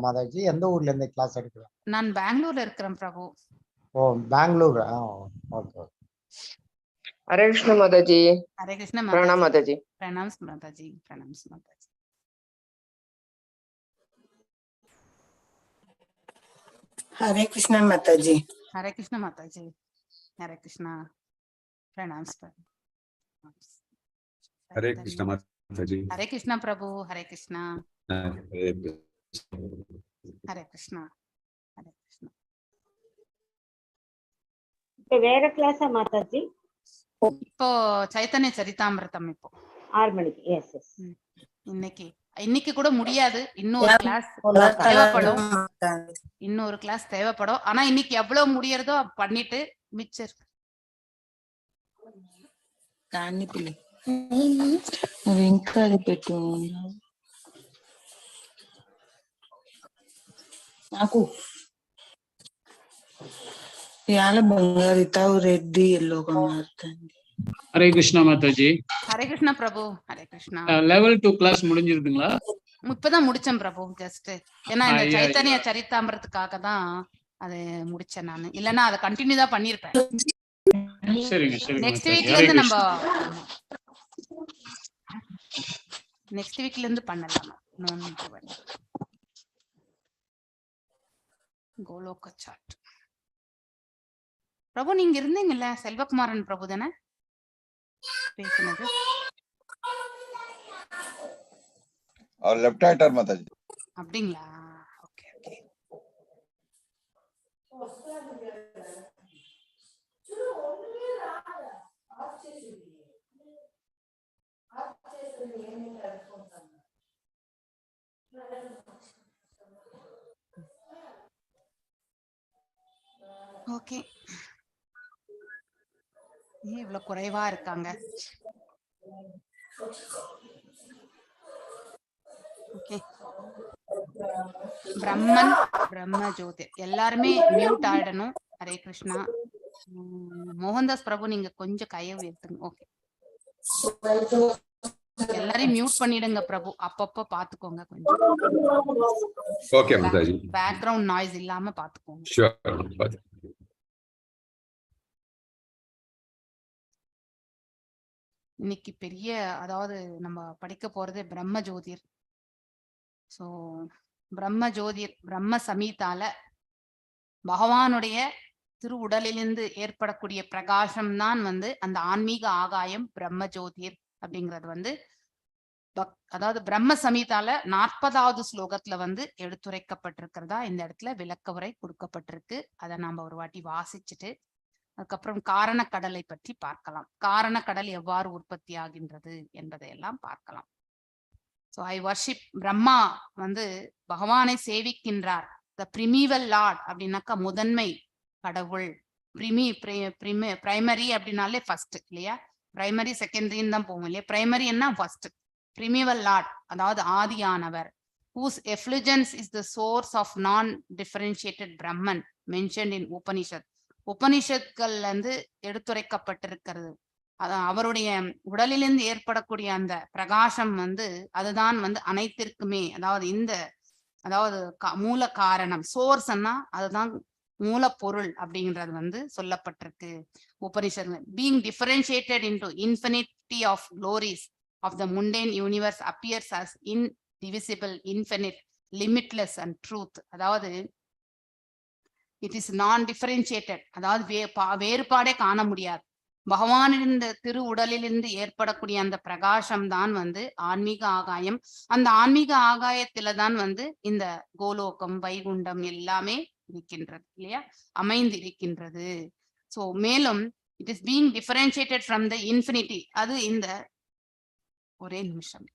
மாதாஜி எந்த ஊர்ல இருந்து கிளாஸ் எடுக்கிறேன்? நான் பெங்களூர்ல இருக்கிறேன் பிரபு. ஓ பெங்களூர். ஓகே. ஹரே கிருஷ்ண மாதாஜி. ஹரே கிருஷ்ண பிரணாம் மாதாஜி. பிரணாம்ஸ் மாதாஜி. பிரணாம்ஸ் மாதாஜி. ஹரே கிருஷ்ண மாதாஜி. ஹரே கிருஷ்ண மாதாஜி. ஹரே கிருஷ்ணா. பிரணாம்ஸ். ஹரே கிருஷ்ண மாதாஜி. ஹரே கிருஷ்ணா பிரபு. ஹரே கிருஷ்ணா. ஹரே கிருஷ்ணா. ஹரே கிருஷ்ணா. வேற கிளாஸா மாதாஜி? இப்போ சைத்தன்ய சரிதாமிரதம் இப்போ 6 மணிக்கு. Yes yes. இன்னைக்கு கூட முடியாது. இன்னொரு கிளாஸ் தேவைப்படும். ஆனா இன்னைக்கு எவ்வளவு முடியறதோ பண்ணிட்டு மிச்சர் నాకు యాల బంగారు తావు రెడ్డి ఎల్లో కమార్తండి. ஹரே கிருஷ்ணா மாதாஜி. ஹரே கிருஷ்ணா பிரபு. ஹரே கிருஷ்ணா. லெவல் 2 கிளாஸ் முடிஞ்சிருதுங்களா? இப்பதான் முடிச்சேன் பிரபு. ஜஸ்ட் ஏன்னா இந்த சைத்தன்ய சரிதாமிரத்துக்காக தான் அது முடிச்சேன் நானு. இல்லன்னா அதை கண்டினியூ தான் பண்ணிருப்பேன். சரிங்க சரிங்க. நெக்ஸ்ட் வீக்ல இருந்து பண்ணலாம். கோலோக சாட். பிரபு நீங்க இருந்தீங்கல்ல, செல்வகுமாரன் பிரபு தானே பேசுனது? அவர் லெஃப்ட் ஹேண்டர் மாதாஜி. அப்படிங்களா? Okay okay. ஓகே. இவ்வளவு குறைவா இருக்காங்க. ஓகே. பிரம்மன் பிரம்ம ஜோதி எல்லாருமே மியூட் ஆயிடணும். ஹரே கிருஷ்ணா. மோகன்தாஸ் பிரபு நீங்க கொஞ்சம் கையை உயர்த்துங்க. ஓகே. எல்லாரையும் மியூட் பண்ணிடுங்க பிரபு. அப்பப்ப பாத்துக்கோங்க கொஞ்சம். ஓகே மாதாஜி. பேக்ரவுண்ட் நாய்ஸ் இல்லாம பாத்துக்கோங்க. ஷூர். இன்னைக்கு பெரிய அதாவது நம்ம படிக்க போறது பிரம்ம ஜோதிர். சோ பிரம்ம ஜோதிர் பிரம்ம சமீதால பகவானுடைய திரு உடலிலிருந்து ஏற்படக்கூடிய பிரகாசம் தான் அந்த ஆன்மீக ஆகாயம் பிரம்ம ஜோதிர் அப்படிங்கிறது அதாவது பிரம்ம சமீதால 40வது ஸ்லோகத்துல எடுத்துரைக்கப்பட்டிருக்கிறதா இந்த இடத்துல விளக்க உரை கொடுக்கப்பட்டிருக்கு. அதை நாம ஒரு வாட்டி வாசிச்சுட்டு அதுக்கப்புறம் காரணக்கடலை பற்றி பார்க்கலாம். காரணக்கடல் எவ்வாறு உற்பத்தி ஆகின்றது என்பதையெல்லாம் பார்க்கலாம். ஸோ ஐ வர்ஷிப் பிரம்மா பகவானை சேவிக்கின்றார். த பிரிமிவல் லார்ட் அப்படின்னாக்கா முதன்மை கடவுள். பிரைமரி அப்படின்னாலே ஃபர்ஸ்ட் இல்லையா? பிரைமரி செகண்டரின்னு தான் போவோம் இல்லையா? பிரைமரி என்ன ஃபர்ஸ்ட். பிரிமிவல் லார்ட் அதாவது ஆதியானவர். whose effulgence is the source of non-differentiated Brahman mentioned in Upanishad. உபனிஷத்கள் எடுத்துரைக்கப்பட்டிருக்கிறது. அவருடைய உடலிலிருந்து ஏற்படக்கூடிய அந்த பிரகாசம் அதுதான் அனைத்திற்குமே அதாவது மூல காரணம். சோர்ஸ்னா அதுதான் மூலப்பொருள் அப்படின்றது சொல்லப்பட்டிருக்கு Upanishad. Being differentiated into infinity of glories of the mundane universe appears as indivisible, infinite, limitless and truth. அதாவது இட் இஸ் நான் டிஃபரன்ஷியேட்டட், அதாவது வேறுபாடே காண முடியாது. பகவானின் திரு உடலிலிருந்து ஏற்படக்கூடிய அந்த பிரகாசம் தான் ஆன்மீக ஆகாயம். அந்த ஆன்மீக ஆகாயத்துல தான் இந்த கோலோகம் வைகுண்டம் எல்லாமே இருக்கின்றது இல்லையா, அமைந்து இருக்கின்றது. சோ மேலும் it is being differentiated from the infinity. அது இந்த ஒரே நிமிஷம்.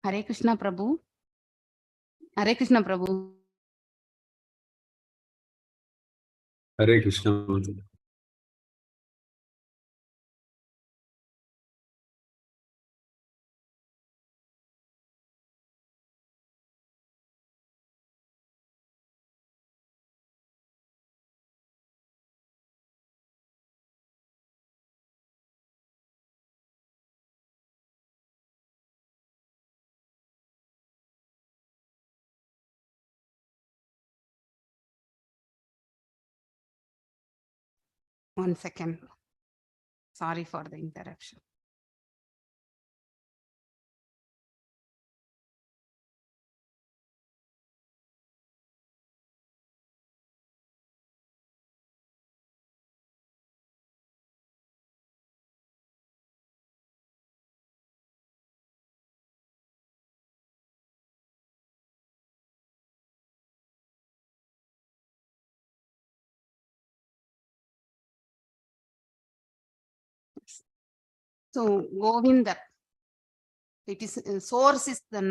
Hare Krishna Prabhu. Hare Krishna Prabhu. Hare Krishna. One second. Sorry for the interruption. So Govinda, it is source is the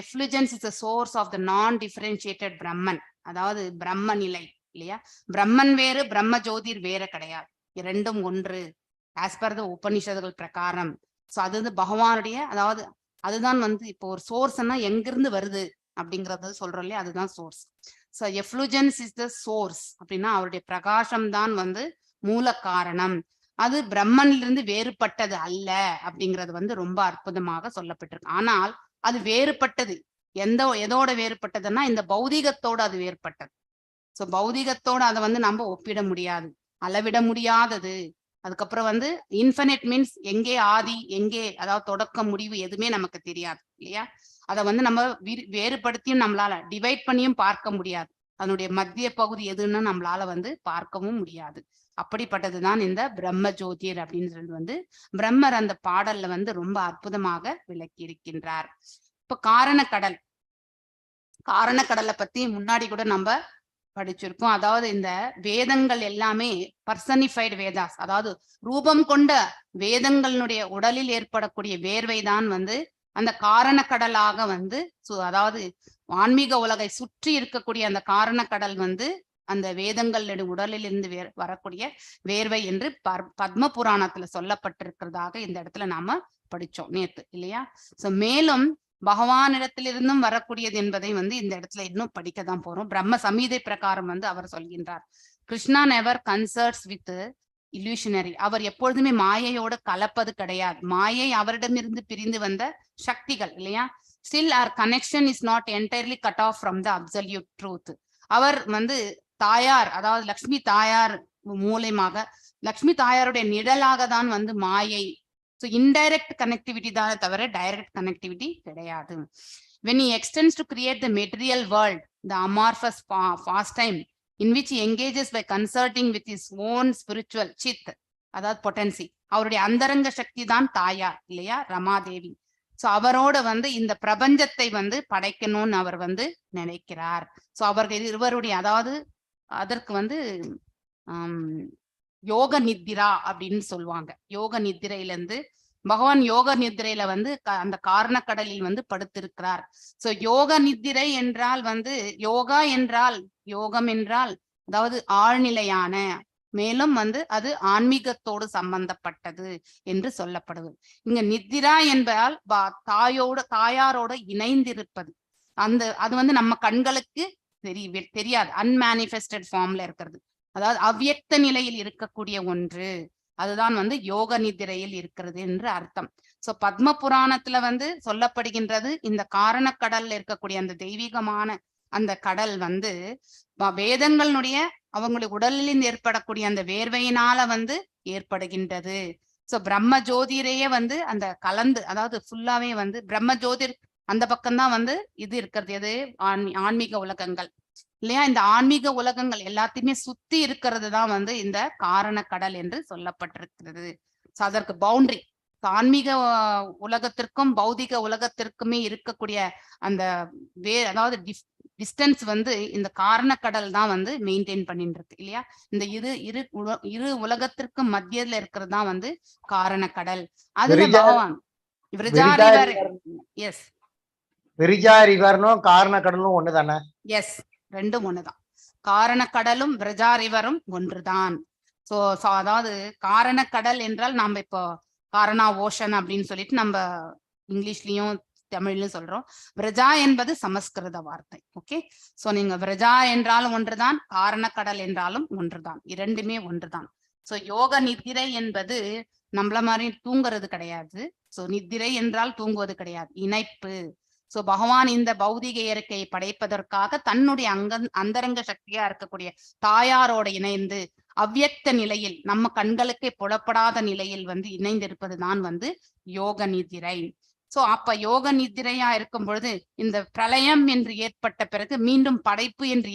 effulgence is the source of the non-differentiated Brahman. அதாவது பிரம்ம நிலை இல்லையா? பிரம்மன் வேறு பிரம்ம ஜோதிர் வேற கிடையாது, இரண்டும் ஒன்று ஆஸ் பர் த உபனிஷதுகள் பிரகாரம். ஸோ அது வந்து பகவானுடைய, அதாவது அதுதான் வந்து இப்போ ஒரு சோர்ஸ்னா எங்கிருந்து வருது அப்படிங்கறது சொல்றோம் இல்லையா, அதுதான் source. So effulgence is the source அப்படின்னா அவருடைய பிரகாசம் தான் வந்து மூல காரணம். அது பிரம்மனிலிருந்து வேறுபட்டது அல்ல அப்படிங்கிறது வந்து ரொம்ப அற்புதமாக சொல்லப்பட்டிருக்கு. ஆனால் அது வேறுபட்டது எதோட வேறுபட்டதுன்னா இந்த பௌதிகத்தோட அது வேறுபட்டது. ஸோ பௌதிகத்தோட அதை வந்து நம்ம ஒப்பிட முடியாது, அளவிட முடியாதது. அதுக்கப்புறம் வந்து இன்ஃபினிட் மீன்ஸ் எங்கே ஆதி எங்கே, அதாவது தொடக்கம் முடிவு எதுவுமே நமக்கு தெரியாது இல்லையா? அதை வந்து நம்ம வேறுபடுத்தியும் நம்மளால டிவைட் பண்ணியும் பார்க்க முடியாது. அதனுடைய மத்திய பகுதி எதுன்னு நம்மளால வந்து பார்க்கவும் முடியாது. அப்படிப்பட்டதுதான் இந்த பிரம்ம ஜோதிர் அப்படின்றது வந்து பிரம்மர் அந்த பாடல்ல வந்து ரொம்ப அற்புதமாக விளக்கி இருக்கின்றார். இப்ப காரணக்கடல், காரணக்கடலை பத்தி முன்னாடி கூட நம்ம படிச்சிருக்கோம். அதாவது இந்த வேதங்கள் எல்லாமே பர்சனிஃபைடு வேதாஸ், அதாவது ரூபம் கொண்ட வேதங்களுடைய உடலில் ஏற்படக்கூடிய வேர்வைதான் வந்து அந்த காரணக்கடலாக வந்து அதாவது ஆன்மீக உலகை சுற்றி இருக்கக்கூடிய அந்த காரணக்கடல் வந்து அந்த வேதங்களுடைய உடலில் இருந்து வரக்கூடிய வேர்வை என்று பத்ம புராணத்துல சொல்லப்பட்டிருக்கிறதாக இந்த இடத்துல நாம படிச்சோம் நேத்து இல்லையா? சோ மேலும் பகவானிடத்திலிருந்தும் வரக்கூடியது என்பதை வந்து இந்த இடத்துல இன்னும் படிக்கதான் போறோம். பிரம்ம சமீதை பிரகாரம் வந்து அவர் சொல்கின்றார், Krishna never concerts with illusionary. அவர் எப்பொழுதுமே மாயையோடு கலப்பது கிடையாது. மாயை அவரிடமிருந்து பிரிந்து வந்த சக்திகள் இல்லையா? Still our connection is not entirely cut off from the absolute truth. அவர் வந்து தாயார், அதாவது லக்ஷ்மி தாயார் மூலமாக, லக்ஷ்மி தாயாருடைய நிழலாக தான் வந்து மாயை. ஸோ இன்டைரக்ட் கனெக்டிவிட்டி தானே தவிர டைரக்ட் கனெக்டிவிட்டி கிடையாது. when he extends to create the material world, the amorphous pastime in which he engages by concerting with his own spiritual chit, அதாவது பொட்டன்சி, அவருடைய அந்தரங்க சக்தி தான் தாயார் இல்லையா, ரமாதேவி. ஸோ அவரோட வந்து இந்த பிரபஞ்சத்தை வந்து படைக்கணும்னு அவர் வந்து நினைக்கிறார். ஸோ அவர்கள் இருவருடைய, அதாவது அதற்கு வந்து யோக நித்திரா அப்படின்னு சொல்லுவாங்க. யோக நித்திரையிலிருந்து பகவான் யோக நித்திரையில வந்து அந்த காரணக்கடலில் வந்து படுத்திருக்கிறார். சோ யோக நித்திரை என்றால் வந்து யோகா என்றால், யோகம் என்றால் அதாவது ஆழ்நிலையான, மேலும் வந்து அது ஆன்மீகத்தோடு சம்பந்தப்பட்டது என்று சொல்லப்படுவது. இங்க நித்திரா என்பதால் தாயாரோட இணைந்திருப்பது. அது வந்து நம்ம கண்களுக்கு தெரியாது, அன்மேனிஃபெஸ்டட் ஃபார்ம்ல இருக்கிறது, அதாவது அவ்வியக்த நிலையில் இருக்கக்கூடிய ஒன்று. அதுதான் வந்து யோக நித்திரையில் இருக்கிறது என்று அர்த்தம். சோ பத்ம புராணத்துல வந்து சொல்லப்படுகின்றது, இந்த காரணக்கடல்ல இருக்கக்கூடிய அந்த தெய்வீகமான அந்த கடல் வந்து வேதங்களுடைய அவங்களுடைய உடலில் ஏற்படக்கூடிய அந்த வேர்வையினால வந்து ஏற்படுகின்றது. சோ பிரம்ம ஜோதிரையே வந்து அந்த கலந்து, அதாவது ஃபுல்லாவே வந்து பிரம்ம ஜோதிர் அந்த பக்கம்தான் வந்து இது இருக்கிறது, எது ஆன்மீக உலகங்கள் இல்லையா? இந்த ஆன்மீக உலகங்கள் எல்லாத்தையுமே சுத்தி இருக்கிறது தான் வந்து இந்த காரணக்கடல் என்று சொல்லப்பட்டிருக்கிறது. சோ அதற்கு பவுண்டரி, ஆன்மீக உலகத்திற்கும் பௌதிக உலகத்திற்குமே இருக்கக்கூடிய அந்த அதாவது டிஸ்டன்ஸ் வந்து இந்த காரணக்கடல் தான் வந்து மெயின்டைன் பண்ணிட்டு இருக்கு இல்லையா? இந்த இரு உலகத்திற்கும் மத்தியத்துல இருக்கிறது தான் வந்து காரணக்கடல். அதுல பகவான் விரஜா ரிவர், எஸ் விரிஜா ரிவர்னும் காரணக்கடலும் ஒண்ணுதானே? எஸ், ரெண்டும் ஒண்ணுதான். காரணக்கடலும் விரஜா ரிவரும் ஒன்றுதான். சோ அதாவது காரணக்கடல் என்றால் நாம இப்போ காரணா ஓஷன் அப்படின்னு சொல்லிட்டு நம்ம இங்கிலீஷ்லயும் தமிழ்லயும் சொல்றோம். விரஜா என்பது சமஸ்கிருத வார்த்தை. ஓகே, சோ நீங்க விரஜா என்றாலும் ஒன்றுதான், காரணக்கடல் என்றாலும் ஒன்றுதான், இரண்டுமே ஒன்றுதான். சோ யோக நித்திரை என்பது நம்மள மாதிரி தூங்குறது கிடையாது. சோ நித்திரை என்றால் தூங்குவது கிடையாது, இணைப்பு. சோ பகவான் இந்த பௌதிக இயற்கையை படைப்பதற்காக தன்னுடைய அந்தரங்க சக்தியா இருக்கக்கூடிய தாயாரோட இணைந்து அவ்யக்த நிலையில் நம்ம கண்களுக்கே புலப்படாத நிலையில் வந்து இணைந்திருப்பது தான் வந்து யோக நிதிரை. சோ அப்ப யோக நிதிரையா இருக்கும் பொழுது இந்த பிரளயம் என்று ஏற்பட்ட பிறகு மீண்டும் படைப்பு என்று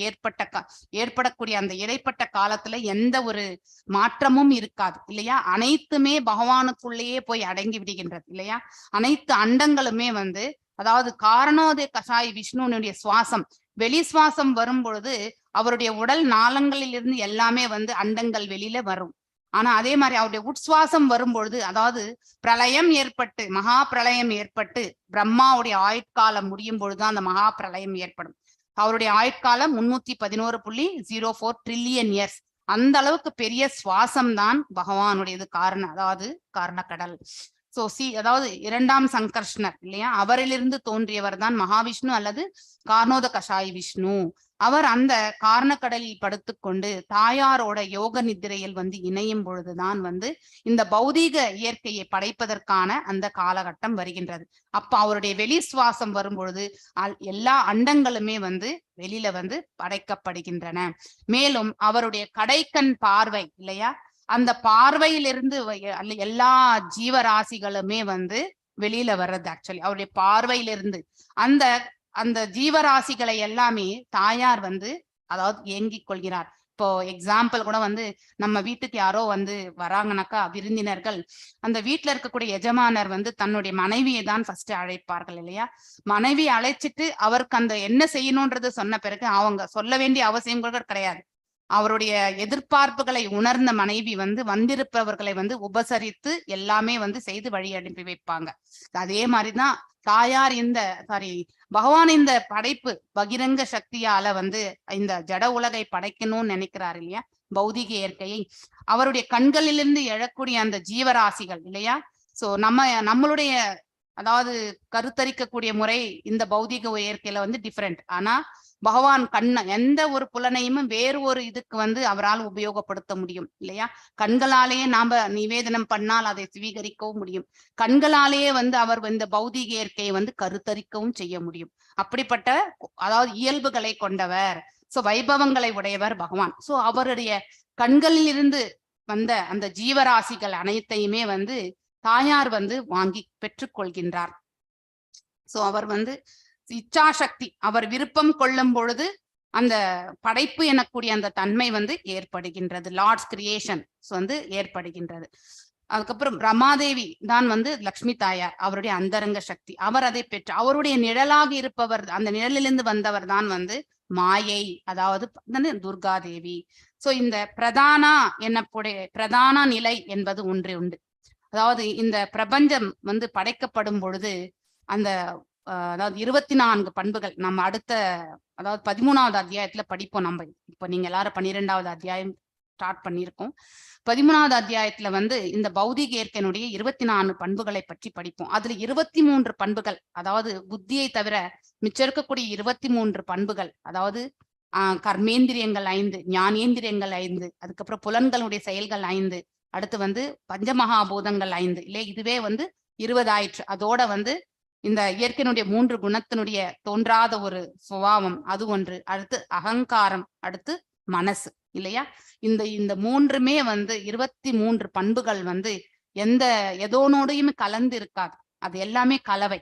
ஏற்படக்கூடிய அந்த இடைப்பட்ட காலத்துல எந்த ஒரு மாற்றமும் இருக்காது இல்லையா? அனைத்துமே பகவானுக்குள்ளேயே போய் அடங்கி விடுகின்றது இல்லையா? அனைத்து அண்டங்களுமே வந்து, அதாவது காரணோதய கஷாய் விஷ்ணுனுடைய சுவாசம், வெளி சுவாசம் வரும் பொழுது அவருடைய உடல் நாளங்களில் இருந்து எல்லாமே வந்து அண்டங்கள் வெளியில வரும். ஆனா அதே மாதிரி அவருடைய உட்சுவாசம் வரும்பொழுது, அதாவது பிரளயம் ஏற்பட்டு மகா பிரளயம் ஏற்பட்டு பிரம்மாவுடைய ஆயுட்காலம் முடியும் பொழுதுதான் அந்த மகா பிரளயம் ஏற்படும். அவருடைய ஆயுட்காலம் 311.04 ட்ரில்லியன் இயர்ஸ். அந்த அளவுக்கு பெரிய சுவாசம் தான் பகவானுடையது. அதாவது காரணக்கடல். சோ அதாவது இரண்டாம் சங்கர்ஷ்ணர் இல்லையா, அவரிலிருந்து தோன்றியவர் தான் மகாவிஷ்ணு அல்லது காரணோத கஷாய் விஷ்ணு. அவர் அந்த காரணக்கடலில் படுத்துக்கொண்டு தாயாரோட யோக நிதிரையில் வந்து இணையும் பொழுதுதான் வந்து இந்த பௌதீக இயற்கையை படைப்பதற்கான அந்த காலகட்டம் வருகின்றது. அப்ப அவருடைய வெளி சுவாசம் வரும் பொழுது எல்லா அண்டங்களுமே வந்து வெளியில வந்து படைக்கப்படுகின்றன. மேலும் அவருடைய கடைக்கண் பார்வை இல்லையா, அந்த பார்வையிலிருந்து எல்லா ஜீவராசிகளுமே வந்து வெளியில வர்றது. ஆக்சுவலி அவருடைய பார்வையிலிருந்து அந்த அந்த ஜீவராசிகளை எல்லாமே தாயார் வந்து அதாவது ஏங்கிக் கொள்கிறார். இப்போ எக்ஸாம்பிள் கூட வந்து நம்ம வீட்டுக்கு யாரோ வந்து வராங்கனாக்கா விருந்தினர்கள், அந்த வீட்டுல இருக்கக்கூடிய எஜமானர் வந்து தன்னுடைய மனைவியை தான் ஃபர்ஸ்ட் அழைப்பார்கள் இல்லையா? மனைவி அழைச்சிட்டு அவருக்கு அந்த என்ன செய்யணும்ன்றது சொன்ன பிறகு அவங்க சொல்ல வேண்டிய அவசியம் கூட கிடையாது. அவருடைய எதிர்பார்ப்புகளை உணர்ந்த மனைவி வந்து வந்திருப்பவர்களை வந்து உபசரித்து எல்லாமே வந்து செய்து வழி அனுப்பி வைப்பாங்க. அதே மாதிரிதான் தாயார் பகவான் இந்த படைப்பு பகிரங்க சக்தியால வந்து இந்த ஜட உலகை படைக்கணும்னு நினைக்கிறார் இல்லையா, பௌதிக இயற்கையை. அவருடைய கண்களிலிருந்து எழக்கூடிய அந்த ஜீவராசிகள் இல்லையா, சோ நம்மளுடைய அதாவது கருத்தரிக்கக்கூடிய முறை இந்த பௌதிக இயற்கையில வந்து டிஃப்ரெண்ட். ஆனா பகவான் எந்த ஒரு புலனையும் வேறு ஒரு இதுக்கு வந்து அவரால் உபயோகப்படுத்த முடியும் இல்லையா? கண்களாலேயே நாம நிவேதனம் பண்ணால் அதை சுவீகரிக்கவும் முடியும். கண்களாலேயே வந்து அவர் இந்த பௌதிக இயற்கையை வந்து கருத்தரிக்கவும் செய்ய முடியும். அப்படிப்பட்ட அதாவது இயல்புகளை கொண்டவர், சோ வைபவங்களை உடையவர் பகவான். சோ அவருடைய கண்களில் இருந்து வந்த அந்த ஜீவராசிகள் அனைத்தையுமே வந்து தாயார் வந்து வாங்கி பெற்றுக்கொள்கின்றார். சோ அவர் வந்து இச்சாசக்தி, அவர் விருப்பம் கொள்ளும் பொழுது அந்த படைப்பு எனக்கூடிய அந்த தன்மை வந்து ஏற்படுகின்றது. லார்ட்ஸ் கிரியேஷன் வந்து ஏற்படுகின்றது. அதுக்கப்புறம் ரமாதேவி தான் வந்து லக்ஷ்மி தாயார், அவருடைய அந்தரங்க சக்தி. அவர் அதை பெற்று அவருடைய நிழலாக இருப்பவர், அந்த நிழலிலிருந்து வந்தவர் தான் வந்து மாயை, அதாவது துர்காதேவி. சோ இந்த பிரதான நிலை என்பது ஒன்று உண்டு. அதாவது இந்த பிரபஞ்சம் வந்து படைக்கப்படும் பொழுது அந்த அதாவது 24 பண்புகள் நம்ம அடுத்த அதாவது 13வது அத்தியாயத்துல படிப்போம். நம்ம இப்ப நீங்க எல்லாரும் 12வது அத்தியாயம் ஸ்டார்ட் பண்ணியிருக்கோம். 13வது அத்தியாயத்துல வந்து இந்த பௌதிக இயற்கையினுடைய 24 பண்புகளை பற்றி படிப்போம். அதுல 23 பண்புகள், அதாவது புத்தியை தவிர மிச்சம் இருக்கக்கூடிய 23 பண்புகள், அதாவது கர்மேந்திரியங்கள் 5, ஞானேந்திரியங்கள் 5, அதுக்கப்புறம் புலன்களுடைய செயல்கள் 5, அடுத்து வந்து பஞ்சமகாபூதங்கள் 5 இல்லை, இதுவே வந்து 20 ஆயிற்று. அதோட வந்து இந்த இயற்கையினுடைய 3 குணத்தினுடைய தோன்றாத ஒரு சுபாவம் அது ஒன்று, அடுத்து அகங்காரம், அடுத்து மனசு இல்லையா? இந்த மூன்றுமே வந்து 23 பண்புகள் வந்து எதோனோடையுமே கலந்து இருக்காது. அது எல்லாமே கலவை.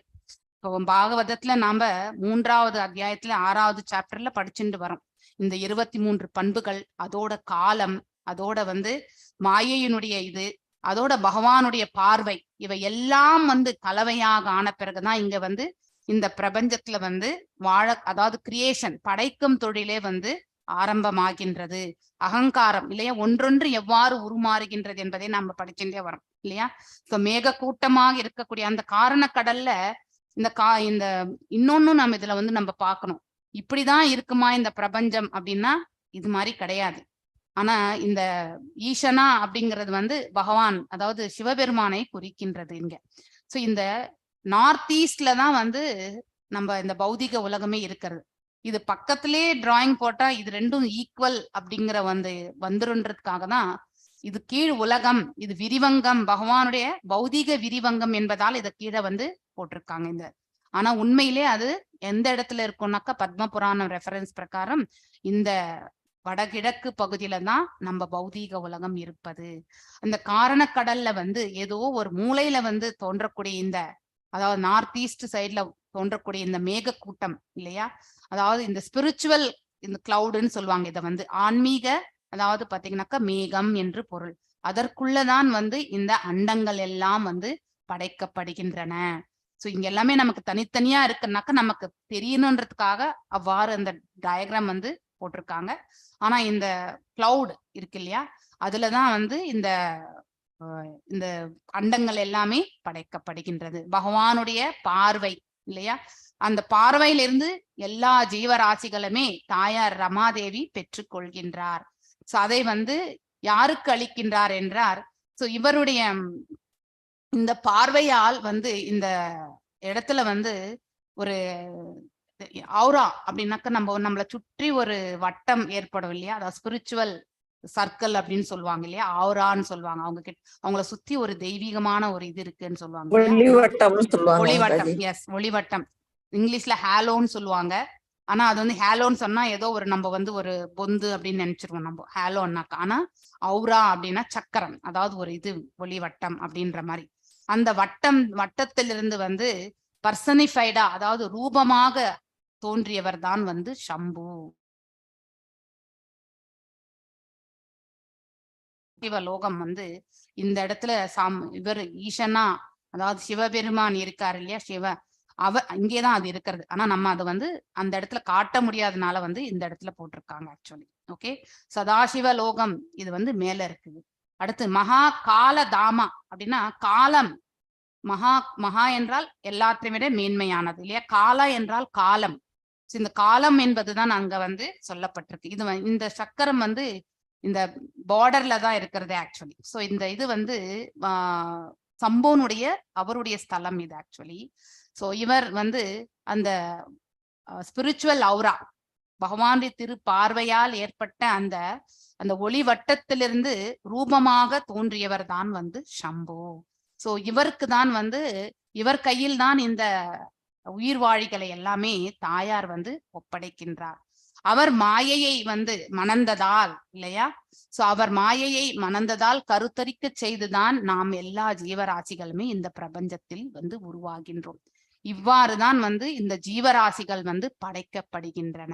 இப்போ பாகவதத்துல நாம 3வது அத்தியாயத்துல 6வது சாப்டர்ல படிச்சுட்டு வரோம். இந்த 23 பண்புகள், அதோட காலம், அதோட வந்து மாயையினுடைய இது, அதோட பகவானுடைய பார்வை, இவை எல்லாம் வந்து கலவையாக ஆன பிறகுதான் இங்க வந்து இந்த பிரபஞ்சத்துல வந்து அதாவது கிரியேஷன் படைக்கும் தொழிலே வந்து ஆரம்பமாகின்றது. அகங்காரம் இல்லையா, ஒன்றொன்று எவ்வாறு உருமாறுகின்றது என்பதை நம்ம படிச்சுட்டே வரோம் இல்லையா? சோ மேக கூட்டமாக இருக்கக்கூடிய அந்த காரணக்கடல்ல இந்த இன்னொன்னு நம்ம இதுல வந்து நம்ம பார்க்கணும். இப்படிதான் இருக்குமா இந்த பிரபஞ்சம் அப்படின்னா இது மாதிரி கிடையாது. ஆனா இந்த ஈசனா அப்படிங்கிறது வந்து பகவான், அதாவது சிவபெருமானை குறிக்கின்றது இங்க. சோ இந்த நார்த் ஈஸ்ட்ல தான் வந்து நம்ம இந்த பௌதிக உலகமே இருக்கிறது. இது பக்கத்திலே டிராயிங் போட்டா இது ரெண்டும் ஈக்குவல் அப்படிங்கிற வந்துருன்றதுக்காக தான் இது கீழ் உலகம், இது விரிவங்கம், பகவானுடைய பௌதிக விரிவங்கம் என்பதால் இதை கீழே வந்து போட்டிருக்காங்க. ஆனா உண்மையிலே அது எந்த இடத்துல இருக்கும்னாக்கா பத்ம புராணம் ரெஃபரன்ஸ் பிரகாரம் இந்த வடகிழக்கு பகுதியில தான் நம்ம பௌதீக உலகம் இருப்பது. அந்த காரணக்கடல்ல வந்து ஏதோ ஒரு மூலையில வந்து தோன்றக்கூடிய இந்த, அதாவது நார்த் ஈஸ்ட் சைட்ல தோன்றக்கூடிய இந்த மேக கூட்டம் இல்லையா, அதாவது இந்த ஸ்பிரிச்சுவல் இந்த கிளவுடுன்னு சொல்லுவாங்க. இதை வந்து ஆன்மீக, அதாவது பாத்தீங்கன்னாக்கா மேகம் என்று பொருள். அதற்குள்ளதான் வந்து இந்த அண்டங்கள் எல்லாம் வந்து படைக்கப்படுகின்றன. சோ இங்க எல்லாமே நமக்கு தனித்தனியா இருக்குன்னாக்கா நமக்கு தெரியணுன்றதுக்காக அவ்வாறு அந்த டயக்ராம் வந்து போட்டிருக்காங்க. ஆனா இந்த கிளவுட் இருக்கு இல்லையா, அதுலதான் வந்து இந்த இந்த அண்டங்கள் எல்லாமே படைக்கப்படுகின்றது. பகவானுடைய பார்வை இல்லையா, அந்த பார்வையிலிருந்து எல்லா ஜீவராசிகளுமே தாயார் ரமாதேவி பெற்றுக்கொள்கின்றார். சோ அதை வந்து யாருக்கு அளிக்கின்றார் என்றார், சோ இவருடைய இந்த பார்வையால் வந்து இந்த இடத்துல வந்து ஒரு அவுரா அப்படின்னாக்க நம்மளை சுற்றி ஒரு வட்டம் ஏற்படும் இல்லையா, அதாவது ஸ்பிரிச்சுவல் சர்க்கிள் அப்படின்னு சொல்லுவாங்க இல்லையா, ஆவுரான்னு சொல்லுவாங்க. அவங்கள சுத்தி ஒரு தெய்வீகமான ஒரு இது இருக்குன்னு சொல்லுவாங்க. ஒளிவட்டம், எஸ் ஒளிவட்டம். இங்கிலீஷ்ல ஹேலோன்னு சொல்லுவாங்க. ஆனா அது வந்து ஹேலோன்னு சொன்னா ஏதோ ஒரு நம்ம வந்து ஒரு பொந்து அப்படின்னு நினைச்சிருவோம் நம்ம ஹேலோன்னாக்கா. ஆனா அவுரா அப்படின்னா சக்கரம், அதாவது ஒரு இது ஒளிவட்டம் அப்படின்ற மாதிரி. அந்த வட்டத்திலிருந்து வந்து பர்சனிஃபைடா, அதாவது ரூபமாக தோன்றியவர் தான் வந்து சம்பு. சிவலோகம் வந்து இந்த இடத்துல இவர் ஈசனா, அதாவது சிவபெருமான் இருக்காரு இல்லையா, இங்கேதான் அது இருக்கிறது. ஆனா நம்ம அதை வந்து அந்த இடத்துல காட்ட முடியாதனால வந்து இந்த இடத்துல போட்டிருக்காங்க ஆக்சுவலி. ஓகே, சதாசிவ லோகம் இது வந்து மேல இருக்குது. அடுத்து மகா கால தாமா அப்படின்னா காலம். மகா என்றால் எல்லாத்தையும் விட மேன்மையானது இல்லையா, கால என்றால் காலம். இந்த காலம் என்பதுதான் அங்க வந்து சொல்லப்பட்டிருக்கு. இது இந்த சக்கரம் வந்து இந்த பார்டர்ல தான் இருக்கிறது ஆக்சுவலி. சோ இந்த இது வந்து சம்போனுடைய அவருடைய ஸ்தலம் இது ஆக்சுவலி. சோ இவர் வந்து அந்த ஸ்பிரிச்சுவல் அவுரா, பகவானுடைய திரு பார்வையால் ஏற்பட்ட அந்த அந்த ஒளி வட்டத்திலிருந்து ரூபமாக தோன்றியவர் தான் வந்து சம்பு. சோ இவருக்கு தான் வந்து இவர் கையில் தான் இந்த உயிர்வாழிகளை எல்லாமே தாயார் வந்து ஒப்படைக்கின்றார். அவர் மாயையை வந்து மணந்ததால் இல்லையா, சோ அவர் மாயையை மணந்ததால் கருத்தரிக்க செய்துதான் நாம் எல்லா ஜீவராசிகளுமே இந்த பிரபஞ்சத்தில் வந்து உருவாகின்றோம். இவ்வாறுதான் வந்து இந்த ஜீவராசிகள் வந்து படைக்கப்படுகின்றன.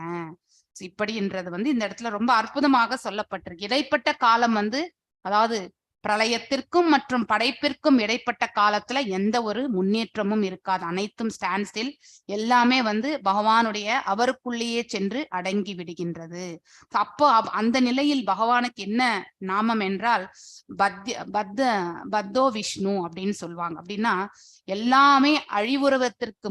இப்படின்றது வந்து இந்த இடத்துல ரொம்ப அற்புதமாக சொல்லப்பட்டிருக்கு. இடைப்பட்ட காலம் வந்து, அதாவது பிரளயத்திற்கும் மற்றும் படைப்பிற்கும் இடைப்பட்ட காலத்துல எந்த ஒரு முன்னேற்றமும் இருக்காது. அனைத்தும் ஸ்டாண்ட் ஸ்டில். எல்லாமே வந்து பகவானுடைய அவருக்குள்ளேயே சென்று அடங்கி விடுகின்றது. அப்போ அந்த நிலையில் பகவானுக்கு என்ன நாமம் என்றால் பத்தோ விஷ்ணு அப்படின்னு சொல்லுவாங்க. அப்படின்னா எல்லாமே அழிவுருவத்திற்கு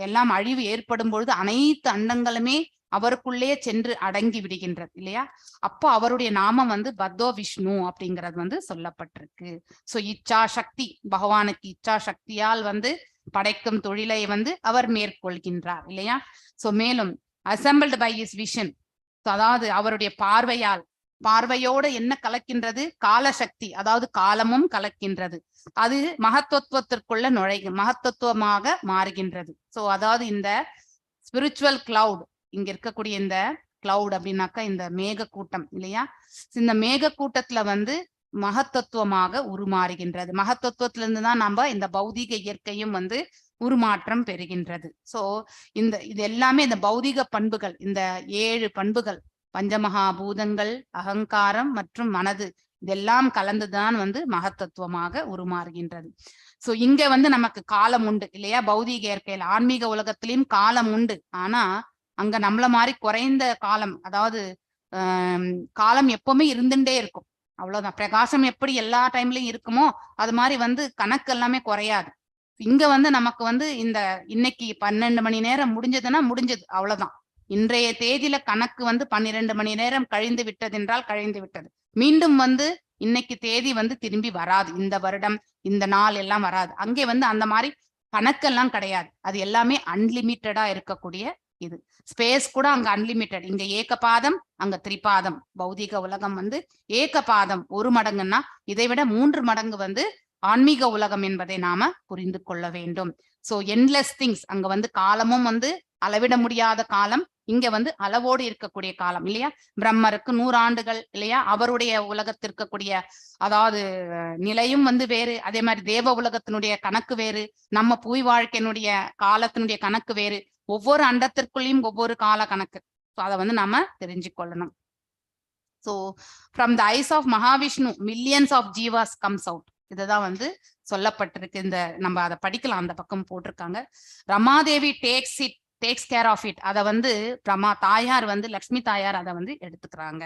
எல்லாம் அழிவு ஏற்படும் பொழுது அனைத்து அண்டங்களுமே அவருக்குள்ளே சென்று அடங்கி விடுகின்றது இல்லையா. அப்போ அவருடைய நாமம் வந்து பத்தோ விஷ்ணு அப்படிங்கிறது வந்து சொல்லப்பட்டிருக்கு. சோ இச்சா சக்தி, பகவானுக்கு இச்சா சக்தியால் வந்து படைக்கும் தொழிலை வந்து அவர் மேற்கொள்கின்றார் இல்லையா. சோ மேலும் அசம்பிள்டு பை இஸ் விஷன், அதாவது அவருடைய பார்வையோடு என்ன கலக்கின்றது, காலசக்தி, அதாவது காலமும் கலக்கின்றது. அது மகத்துவத்திற்குள்ள மகத்துவமாக மாறுகின்றது. சோ அதாவது இந்த ஸ்பிரிச்சுவல் கிளவுட், இங்க இருக்கக்கூடிய இந்த கிளவுட் அப்படின்னாக்கா இந்த மேக கூட்டம் இல்லையா, இந்த மேக கூட்டத்துல வந்து மகத்தத்துவமாக உருமாறுகின்றது. மகத்தத்துவத்திலிருந்து தான் நம்ம இந்த பௌதீக இயற்கையும் வந்து உருமாற்றம் பெறுகின்றது. சோ இது எல்லாமே இந்த பௌதீக பண்புகள், இந்த 7 பண்புகள், பஞ்சமகாபூதங்கள், அகங்காரம் மற்றும் மனது, இதெல்லாம் கலந்துதான் வந்து மகத்தத்துவமாக உருமாறுகின்றது. சோ இங்க வந்து நமக்கு காலம் உண்டு இல்லையா, பௌதீக இயற்கையில. ஆன்மீக உலகத்திலையும் காலம் உண்டு. ஆனா அங்க நம்மள மாதிரி குறைந்த காலம், அதாவது காலம் எப்பவுமே இருந்துட்டே இருக்கும், அவ்வளவுதான். பிரகாசம் எப்படி எல்லா டைம்லயும் இருக்குமோ அது மாதிரி வந்து கணக்கு எல்லாமே குறையாது. இங்க வந்து நமக்கு வந்து இந்த இன்னைக்கு 12 மணி நேரம் முடிஞ்சதுன்னா முடிஞ்சது, அவ்வளவுதான். இன்றைய தேதியில கணக்கு வந்து 12 மணி நேரம் கழிந்து விட்டது என்றால் கழிந்து விட்டது. மீண்டும் வந்து இன்னைக்கு தேதி வந்து திரும்பி வராது, இந்த வருடம் இந்த நாள் எல்லாம் வராது. அங்கே வந்து அந்த மாதிரி கணக்கெல்லாம் கிடையாது. அது எல்லாமே அன்லிமிட்டடா இருக்கக்கூடிய இது. ஸ்பேஸ் கூட அங்க அன்லிமிட்டட். இங்க ஏகபாதம், அங்க திரிபாதம். பௌதிக உலகம் வந்து ஏகபாதம் 1 மடங்குன்னா இதை விட 3 மடங்கு வந்து ஆன்மீக உலகம் என்பதை நாம புரிந்து கொள்ள வேண்டும். சோ என்லெஸ் திங்ஸ், அங்க வந்து காலமும் வந்து அளவிட முடியாத காலம், இங்க வந்து அளவோடு இருக்கக்கூடிய காலம் இல்லையா. பிரம்மருக்கு 100 ஆண்டுகள் இல்லையா. அவருடைய உலகத்தில் இருக்கக்கூடிய அதாவது நிலையும் வந்து வேறு. அதே மாதிரி தேவ உலகத்தினுடைய கணக்கு வேறு, நம்ம புவி வாழ்க்கையினுடைய காலத்தினுடைய கணக்கு வேறு. ஒவ்வொரு அண்டத்திற்குள்ளேயும் ஒவ்வொரு கால கணக்கு. அதை வந்து நாம தெரிஞ்சு கொள்ளணும். So from the eyes of Mahavishnu, millions of jivas comes out. இதுதான் வந்து சொல்லப்பட்டிருக்கு. இந்த நம்ம அதை படிக்கலாம், அந்த பக்கம் போட்டிருக்காங்க. Ramadevi takes care of it. அதை வந்து தாயார் வந்து லக்ஷ்மி தாயார் அதை வந்து எடுத்துக்கிறாங்க.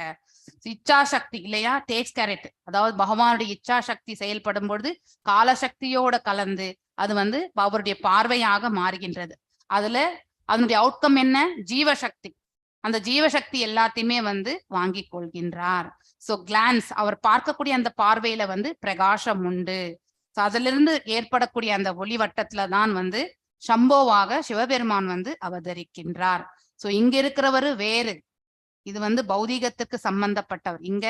இச்சா சக்தி இல்லையா, டேக்ஸ் கேர் இட். அதாவது பகவானுடைய இச்சா சக்தி செயல்படும் பொழுது காலசக்தியோட கலந்து அது வந்து அவருடைய பார்வையாக மாறுகின்றது. அதுல அதனுடைய அவுட்கம் என்ன, ஜீவசக்தி. அந்த ஜீவசக்தி எல்லாத்தையுமே வந்து வாங்கி கொள்கின்றார். சோ கிளான்ஸ், அவர் பார்க்கக்கூடிய அந்த பார்வையில வந்து பிரகாசம் உண்டு. அதிலிருந்து ஏற்படக்கூடிய அந்த ஒளி வட்டத்துல தான் வந்து சம்போவாக சிவபெருமான் வந்து அவதரிக்கின்றார். சோ இங்க இருக்கிறவரு வேறு, இது வந்து பௌதீகத்துக்கு சம்பந்தப்பட்டவர். இங்க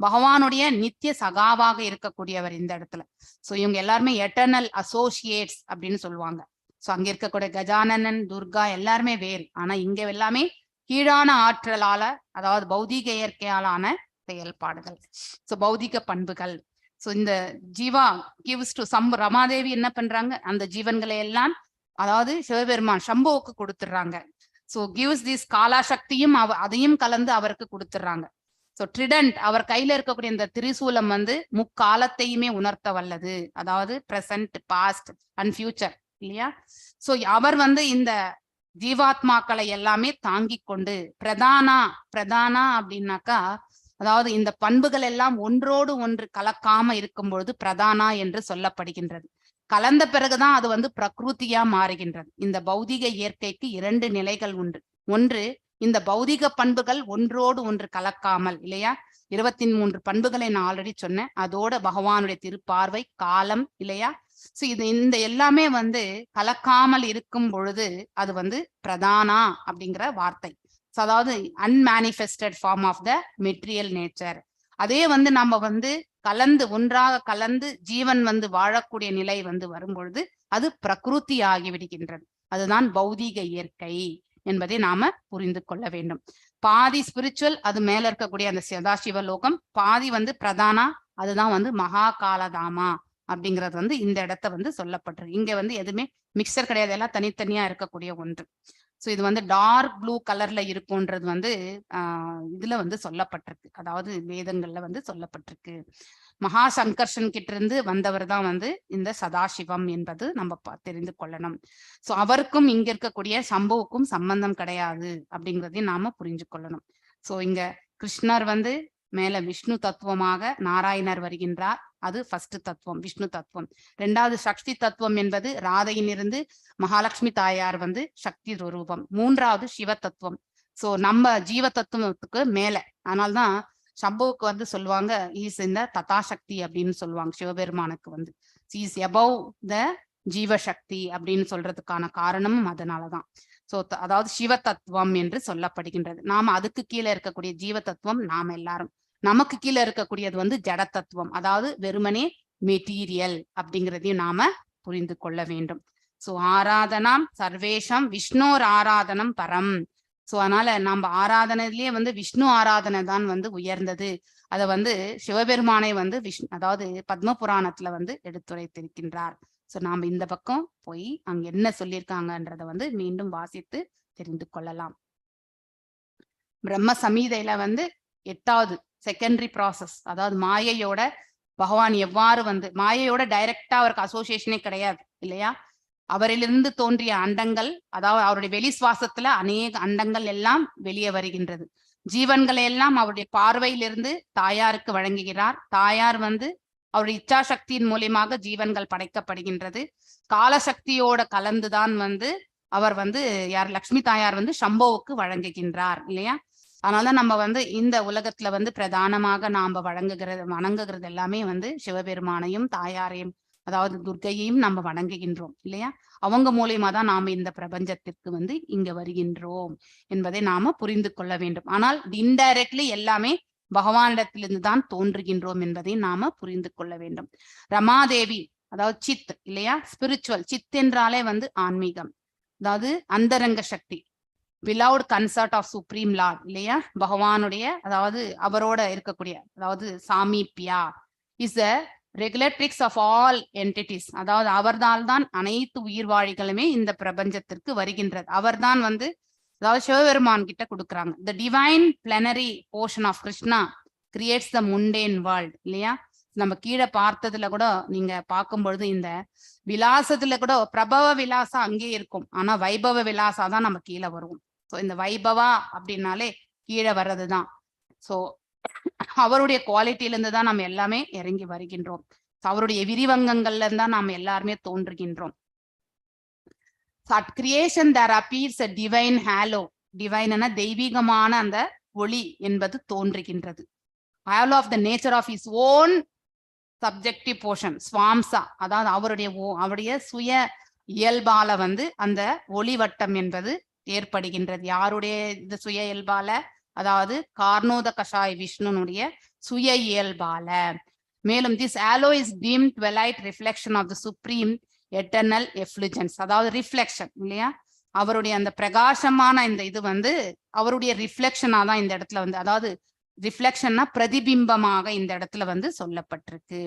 பகவானுடைய நித்திய சகாவாக இருக்கக்கூடியவர் இந்த இடத்துல. சோ இவங்க எல்லாருமே எட்டர்னல் அசோசியேட்ஸ் அப்படின்னு சொல்லுவாங்க. சோ அங்க இருக்கக்கூடிய கஜானனன், துர்கா எல்லாருமே வேறு. ஆனா இங்க எல்லாமே கீழான ஆற்றலால, அதாவது பௌதீக இயற்கையாலான செயல்பாடுகள், சோ பௌதிக பண்புகள். சோ இந்த ஜீவா கிவ்ஸ் டு ரமாதேவி என்ன பண்றாங்க, அந்த ஜீவன்களை எல்லாம் அதாவது சிவபெருமான் சம்புவுக்கு கொடுத்துடுறாங்க. சோ கிவ்ஸ் திஸ் காலா சக்தியும் அதையும் கலந்து அவருக்கு கொடுத்துடுறாங்க. சோ ட்ரிடன்ட், அவர் கையில இருக்கக்கூடிய இந்த திரிசூலம் வந்து முக்காலத்தையுமே உணர்த்த வல்லது. அதாவது பிரசன்ட், பாஸ்ட் அண்ட் ஃபியூச்சர் இல்லையா. சோ அவர் வந்து இந்த ஜீவாத்மாக்களை எல்லாமே தாங்கி கொண்டு பிரதானா அப்படின்னாக்கா, அதாவது இந்த பண்புகள் எல்லாம் ஒன்றோடு ஒன்று கலக்காம இருக்கும் பொழுது பிரதானா என்று சொல்லப்படுகின்றது. கலந்த பிறகுதான் அது வந்து பிரகிருதியா மாறுகின்றது. இந்த பௌதிக இயற்கைக்கு 2 நிலைகள் உண்டு. ஒன்று, இந்த பௌதிக பண்புகள் ஒன்றோடு ஒன்று கலக்காமல் இல்லையா. 23 பண்புகளை நான் ஆல்ரெடி சொன்னேன். அதோட பகவானுடைய திருப்பார்வை, காலம் இல்லையா. சோ இது இந்த எல்லாமே வந்து கலக்காமல் இருக்கும் பொழுது அது வந்து பிரதானா அப்படிங்கிற வார்த்தை. அதாவது unmanifested form of the material nature. அதே வந்து நம்ம வந்து கலந்து ஒன்றாக கலந்து ஜீவன் வந்து வாழக்கூடிய நிலை வந்து வரும்பொழுது அது பிரகிருதி ஆகிவிடுகின்றது. அதுதான் பௌதீக இயற்கை என்பதை நாம புரிந்து கொள்ள வேண்டும். பாதி ஸ்பிரிச்சுவல், அது மேல இருக்கக்கூடிய அந்த சதாசிவ லோகம். பாதி வந்து பிரதானா, அதுதான் வந்து மகா காலதாமா அப்படிங்கிறது வந்து இந்த இடத்த வந்து சொல்லப்பட்டிருக்கு. இங்க வந்து எதுவுமே மிக்சர் கிடையாது, எல்லாம் தனித்தனியா இருக்கக்கூடிய ஒன்று. சோ இது வந்து டார்க் ப்ளூ கலர்ல இருக்கும்ன்றது வந்து இதுல வந்து சொல்லப்பட்டிருக்கு, அதாவது வேதங்கள்ல வந்து சொல்லப்பட்டிருக்கு. மகா சங்கர்ஷன் கிட்ட இருந்து வந்தவர் தான் வந்து இந்த சதாசிவம் என்பது நம்ம தெரிந்து கொள்ளணும். சோ அவருக்கும் இங்க இருக்கக்கூடிய சம்பவுக்கும் சம்பந்தம் கிடையாது அப்படிங்கிறதையும் நாம புரிஞ்சு கொள்ளணும். சோ இங்க கிருஷ்ணர் வந்து மேல விஷ்ணு தத்துவமாக நாராயணர் வருகின்றார். அது ஃபர்ஸ்ட் தத்துவம், விஷ்ணு தத்துவம். 2வது சக்தி தத்துவம் என்பது ராதையிலிருந்து மகாலட்சுமி தாயார் வந்து சக்தி ரூபம். 3வது சிவ தத்துவம். சோ நம்ம ஜீவ தத்துவத்துக்கு மேல, அதனால்தான் சம்புவுக்கு வந்து சொல்லுவாங்க ஈஸ் இந்த ததாசக்தி அப்படின்னு சொல்லுவாங்க. சிவபெருமானுக்கு வந்து இஸ் அபவ் த ஜீவசக்தி அப்படின்னு சொல்றதுக்கான காரணமும் அதனாலதான். சோ அதாவது சிவ தத்துவம் என்று சொல்லப்படுகின்றது. நாம அதுக்கு கீழே இருக்கக்கூடிய ஜீவ தத்துவம் நாம எல்லாரும். நமக்கு கீழே இருக்கக்கூடியது வந்து ஜட தத்துவம், அதாவது வெறுமனே மெட்டீரியல் அப்படிங்கிறதையும் நாம புரிந்து கொள்ள வேண்டும். சோ ஆராதனம் சர்வேஷம் விஷ்ணோர் ஆராதனம் பரம். சோ அதனால நம்ம ஆராதனையிலேயே வந்து விஷ்ணு ஆராதனை தான் வந்து உயர்ந்தது. அதை வந்து சிவபெருமானை வந்து அதாவது பத்ம புராணத்துல வந்து எடுத்துரைத்திருக்கின்றார். சோ நாம இந்த பக்கம் போய் அங்க என்ன சொல்லியிருக்காங்கன்றத வந்து மீண்டும் வாசித்து தெரிந்து கொள்ளலாம். பிரம்ம சமீதையில வந்து 8வது செகண்டரி ப்ராசஸ், அதாவது மாயையோட பகவான் எவ்வாறு வந்து, மாயையோட டைரக்டா அவருக்கு அசோசியேஷனே கிடையாது இல்லையா. அவரிலிருந்து தோன்றிய அண்டங்கள், அதாவது அவருடைய வெளி சுவாசத்துல அநேக அண்டங்கள் எல்லாம் வெளியே வருகின்றது. ஜீவன்களை எல்லாம் அவருடைய பார்வையிலிருந்து தாயாருக்கு வழங்குகிறார். தாயார் வந்து அவருடைய இச்சா சக்தியின் மூலியமாக ஜீவன்கள் படைக்கப்படுகின்றது. காலசக்தியோட கலந்துதான் வந்து அவர் வந்து லக்ஷ்மி தாயார் வந்து சம்போவுக்கு வழங்குகின்றார் இல்லையா. அதனாலதான் நம்ம வந்து இந்த உலகத்துல வந்து பிரதானமாக நாம வணங்குகிறது எல்லாமே வந்து சிவபெருமானையும் தாயாரையும், அதாவது துர்க்கையையும் நம்ம வணங்குகின்றோம் இல்லையா. அவங்க மூலியமா தான் நாம இந்த பிரபஞ்சத்திற்கு வந்து இங்க வருகின்றோம் என்பதை நாம புரிந்து கொள்ள வேண்டும். ஆனால் இன்டைரக்ட்லி எல்லாமே பகவானிடத்திலிருந்து தான் தோன்றுகின்றோம் என்பதை நாம புரிந்து கொள்ள வேண்டும். ரமாதேவி அதாவது சித் இல்லையா, ஸ்பிரிச்சுவல். சித் என்றாலே வந்து ஆன்மீகம், அதாவது அந்தரங்க சக்தி. beloved consort of supreme lord இல்லையா, பகவானுடைய அதாவது அவரோட இருக்கக்கூடிய அதாவது சாமீபியா is the regulatrix of all entities. அதாவது அவர்தான் தான் அனைத்து உயிர்வாழிகளுமே இந்த பிரபஞ்சத்திற்கு வருகின்றது. அவர்தான் வந்து அதாவது சிவபெருமான் கிட்ட கொடுக்குறாங்க. the divine plenary portion of Krishna creates the mundane world இல்லையா. நம்ம கீழே பார்த்ததுல கூட நீங்க பார்க்கும் பொழுது இந்த விலாசத்துல கூட பிரபவ விலாசா அங்கே இருக்கும், ஆனா வைபவ விலாசா தான் நம்ம கீழே வருவோம். ஸோ இந்த வைபவா அப்படின்னாலே கீழே வர்றதுதான். ஸோ அவருடைய குவாலிட்டியில இருந்து தான் நம்ம எல்லாமே இறங்கி வருகின்றோம். அவருடைய விரிவங்கங்கள்ல இருந்தா நாம் எல்லாருமே தோன்றுகின்றோம். At creation there appears a divine halo. Divine தெய்வீகமான அந்த ஒளி என்பது தோன்றுகின்றது. halo of the nature of his own subjective portion, swamsa, அதாவது அவருடைய சுய இயல்பால வந்து அந்த ஒளிவட்டம் என்பது ஏற்படுகின்றது. யாருடைய இந்த சுய இயல்பால, அதாவது கார்ணோத கஷாய் விஷ்ணுனுடைய சுய இயல்பால. மேலும் this halo is dim twilight reflection of the supreme eternal effulgence, அதாவது ரிஃப்ளெக்ஷன் இல்லையா. அவருடைய அந்த பிரகாசமான இந்த இது வந்து அவருடைய ரிஃப்ளெக்ஷனா தான் இந்த இடத்துல வந்து, அதாவது ரிஃப்ளெக்ஷன்னா பிரதிபிம்பமாக இந்த இடத்துல வந்து சொல்லப்பட்டிருக்கு.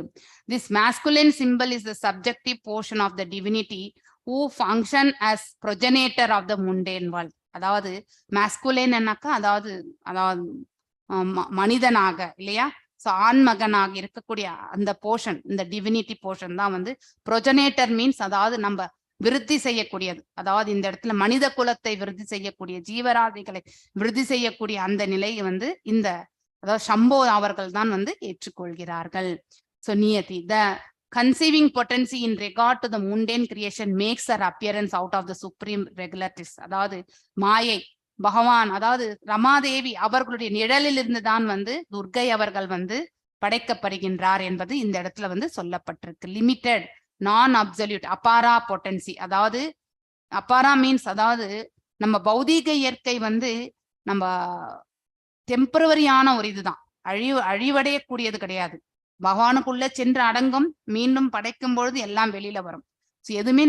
this masculine symbol is the subjective portion of the divinity who function as progenitor of the mundane world. அதாவது masculine என்னக்கா அதாவது மனிதனாக இல்லையா, ஸோ ஆண்மகனாக இருக்கக்கூடிய அந்த போர்ஷன், இந்த டிவினிட்டி போர்ஷன் தான் வந்து ப்ரொஜனேட்டர் மீன்ஸ் அதாவது நம்ம விருத்தி செய்யக்கூடியது. அதாவது இந்த இடத்துல மனித குலத்தை விருத்தி செய்யக்கூடிய, ஜீவராசிகளை விருத்தி செய்யக்கூடிய அந்த நிலையை வந்து இந்த அதாவது சம்போ அவர்கள் தான் வந்து ஏற்றுக்கொள்கிறார்கள். ஸோ நியதி the conceiving potency in regard to the mundane creation makes her appearance out of the supreme regulators. அதாவது மாயை பகவான் அதாவது ரமாதேவி அவர்களுடைய நிழலில் இருந்து தான் வந்து துர்கை அவர்கள் வந்து படைக்கப்படுகின்றார் என்பது இந்த இடத்துல வந்து சொல்லப்பட்டிருக்கு. லிமிட்டெட் நான் அப்சல்யூட் அபாரா பொட்டன்சி, அதாவது அபாரா மீன்ஸ் அதாவது நம்ம பௌதீக இயற்கை வந்து நம்ம டெம்பரவரியான ஒரு இதுதான், அழிவடையக்கூடியது கிடையாது. பகவானுக்குள்ள சென்று அடங்கும், மீண்டும் படைக்கும் பொழுது எல்லாம் வெளியில வரும். எதுவுமே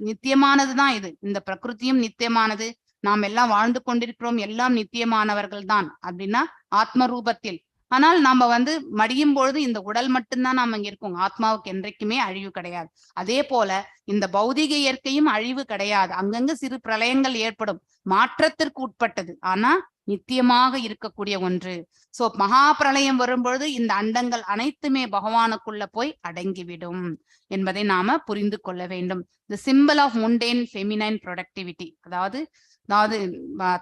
நித்தியமானதுதான். இது இந்த பிரகிருத்தியும் நித்தியமானது, நாம் எல்லாம் வாழ்ந்து கொண்டிருக்கிறோம், எல்லாம் நித்தியமானவர்கள் தான் அப்படின்னா ஆத்ம ரூபத்தில். ஆனால் நாம வந்து மடியும் பொழுது இந்த உடல் மட்டும்தான் நாம இங்க இருக்கோம், ஆத்மாவுக்கு என்றைக்குமே அழிவு கிடையாது. அதே போல இந்த பௌதிக இயற்கையும் அழிவு கிடையாது, அங்கங்க சிறு பிரளயங்கள் ஏற்படும், மாற்றத்திற்கு உட்பட்டது, ஆனா நித்தியமாக இருக்கக்கூடிய ஒன்று. சோ மகா பிரளயம் வரும்பொழுது இந்த அண்டங்கள் அனைத்துமே பகவானுக்குள்ள போய் அடங்கிவிடும் என்பதை நாம புரிந்து கொள்ள வேண்டும். The symbol of mundane feminine productivity, அதாவது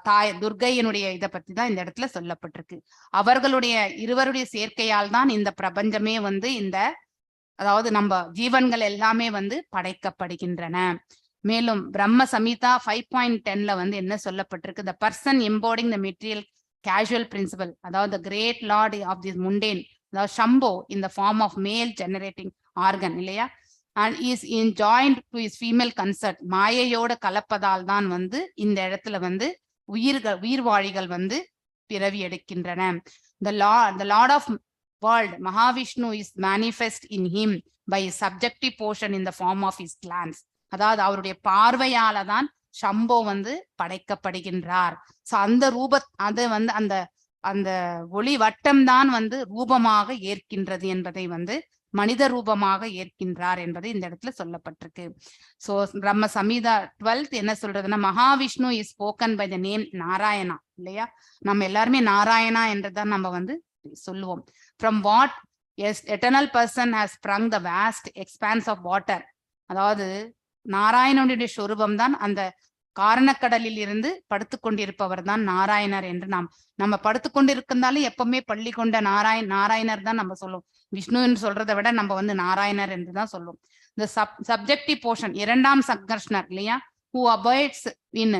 தாய் துர்கையினுடைய இதை பத்தி தான் இந்த இடத்துல சொல்லப்பட்டிருக்கு. அவர்களுடைய இருவருடைய சேர்க்கையால் தான் இந்த பிரபஞ்சமே வந்து இந்த அதாவது நம்ம ஜீவன்கள் எல்லாமே வந்து படைக்கப்படுகின்றன. மேலும் பிரம்ம சமீதா 5.10 வந்து என்ன சொல்லப்பட்டிருக்கு, the person embodying the material casual principle, அதாவது the great lord of this mundane, அதாவது Shambho in the form of male generating organ இல்லையா, and is enjoined to his female consort, மாயையோட கலப்பதால் தான் வந்து இந்த இடத்துல வந்து உயிர்வாழிகள் வந்து பிறவி எடுக்கின்றன. the lord of world Mahavishnu is manifest in him by his subjective portion in the form of his glance, அதாவது அவருடைய பார்வையால தான் சம்போ வந்து படைக்கப்படுகின்றார். சோ அந்த அது வந்து அந்த அந்த ஒளி வட்டம் தான் வந்து ரூபமாக ஏற்கின்றது என்பதை வந்து மனித ரூபமாக ஏற்கின்றார் என்பது இந்த இடத்துல சொல்லப்பட்டிருக்கு. சோ பிரம்ம சமீதா 12 என்ன சொல்றதுன்னா, Mahavishnu is spoken by the name Narayana இல்லையா, நம்ம எல்லாருமே நாராயணா என்றுதான் நம்ம வந்து சொல்லுவோம். from what eternal person has sprung the vast expanse of water, அதாவது நாராயணனுடைய சொரூபம் தான் அந்த காரணக்கடலில் இருந்து படுத்து கொண்டிருப்பவர் தான் நாராயணர் என்று நம்ம படுத்து கொண்டிருந்தாலும் எப்பவுமே பள்ளி கொண்ட நாராயணர் தான் நம்ம சொல்லுவோம். விஷ்ணுன்னு சொல்றதை விட நம்ம வந்து நாராயணர் என்று தான் சொல்லுவோம். இந்த சப்ஜெக்டிவ் போர்ஷன் இரண்டாம் சங்கர்ஷ்ணர் இல்லையா, who abides in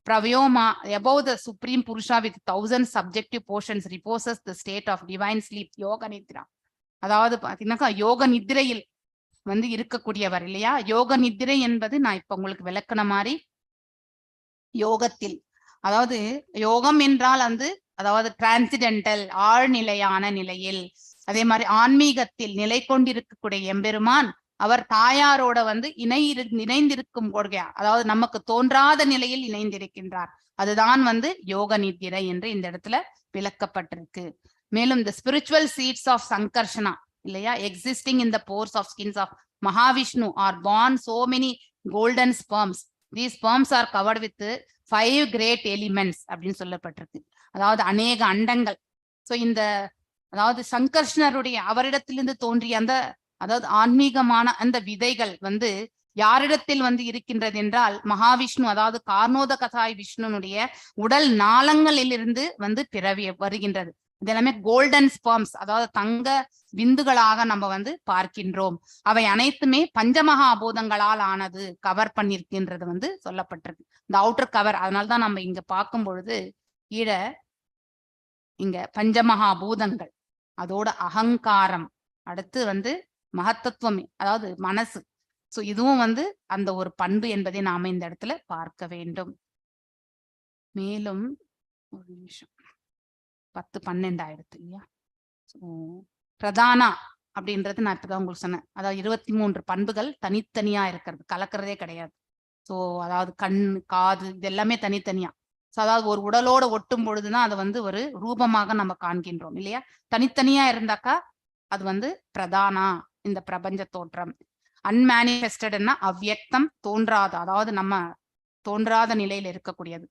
pravyoma above the supreme purusha with 1000 subjective portions, reposes the state of divine sleep, யோக நித்ரா. அதாவது பாத்தீங்கன்னாக்கா யோக நித்திரையில் வந்து இருக்கக்கூடியவர் இல்லையா. யோக நித்திரை என்பது நான் இப்ப உங்களுக்கு விளக்குன மாதிரி யோகத்தில், அதாவது யோகம் என்றால் வந்து அதாவது டிரான்சிடென்டல் ஆழ்நிலையான நிலையில், அதே மாதிரி ஆன்மீகத்தில் நிலை கொண்டிருக்கக்கூடிய எம்பெருமான் அவர் தாயாரோட வந்து இணைந்திருக்கும் கொள்கையா, அதாவது நமக்கு தோன்றாத நிலையில் இணைந்திருக்கின்றார். அதுதான் வந்து யோக நித்திரை என்று இந்த இடத்துல விளக்கப்பட்டிருக்கு. மேலும் the spiritual seeds of sankarsana இல்லையா, existing in the pores of skins of Mahavishnu are born so many golden sperms. These sperms are covered with 5 great elements அப்படின்னு சொல்லப்பட்டிருக்கு. அதாவது அநேக அண்டங்கள். சோ இந்த அதாவது சங்கர்ஷ்ணருடைய அவரிடத்திலிருந்து தோன்றிய அந்த அதாவது ஆன்மீகமான அந்த விதைகள் வந்து யாரிடத்தில் வந்து இருக்கின்றது என்றால் மகாவிஷ்ணு, அதாவது கார்ணோத கசாய் விஷ்ணுனுடைய உடல் நாளங்களிலிருந்து வந்து பிறவி வருகின்றது. இது எல்லாமே கோல்டன் ஸ்பெர்ம்ஸ், அதாவது தங்க விந்துகளாக நம்ம வந்து பார்க்கின்றோம். அவை அனைத்துமே பஞ்சமகாபூதங்களால் ஆனது, கவர் பண்ணிருக்கின்றது வந்து சொல்லப்பட்டிருக்கு. இந்த அவுட்டர் கவர். அதனால்தான் நம்ம இங்க பார்க்கும் பொழுது கீழ இங்க பஞ்சமகாபூதங்கள், அதோட அகங்காரம், அடுத்து வந்து மகத்தத்துவம், அதாவது மனசு. சோ இதுவும் வந்து அந்த ஒரு பண்பு என்பதை நாம இந்த இடத்துல பார்க்க வேண்டும். மேலும் ஒரு நிமிஷம், 10-12 ஆயிடுத்து இல்லையா. பிரதானா அப்படின்றது நான் இப்பதான் உங்களுக்கு சொன்னேன். அதாவது 23 பண்புகள் தனித்தனியா இருக்கிறது, கலக்கிறதே கிடையாது. சோ அதாவது கண், காது இது எல்லாமே தனித்தனியா. சோ அதாவது ஒரு உடலோட ஒட்டும் பொழுதுதான் அதை வந்து ஒரு ரூபமாக நம்ம காண்கின்றோம் இல்லையா. தனித்தனியா இருந்தாக்கா அது வந்து பிரதானா, இந்த பிரபஞ்ச தோற்றம். அன்மேனிஃபெஸ்டட்னா அவ்யக்தம், தோன்றாத, அதாவது நம்ம தோன்றாத நிலையில இருக்கக்கூடியது.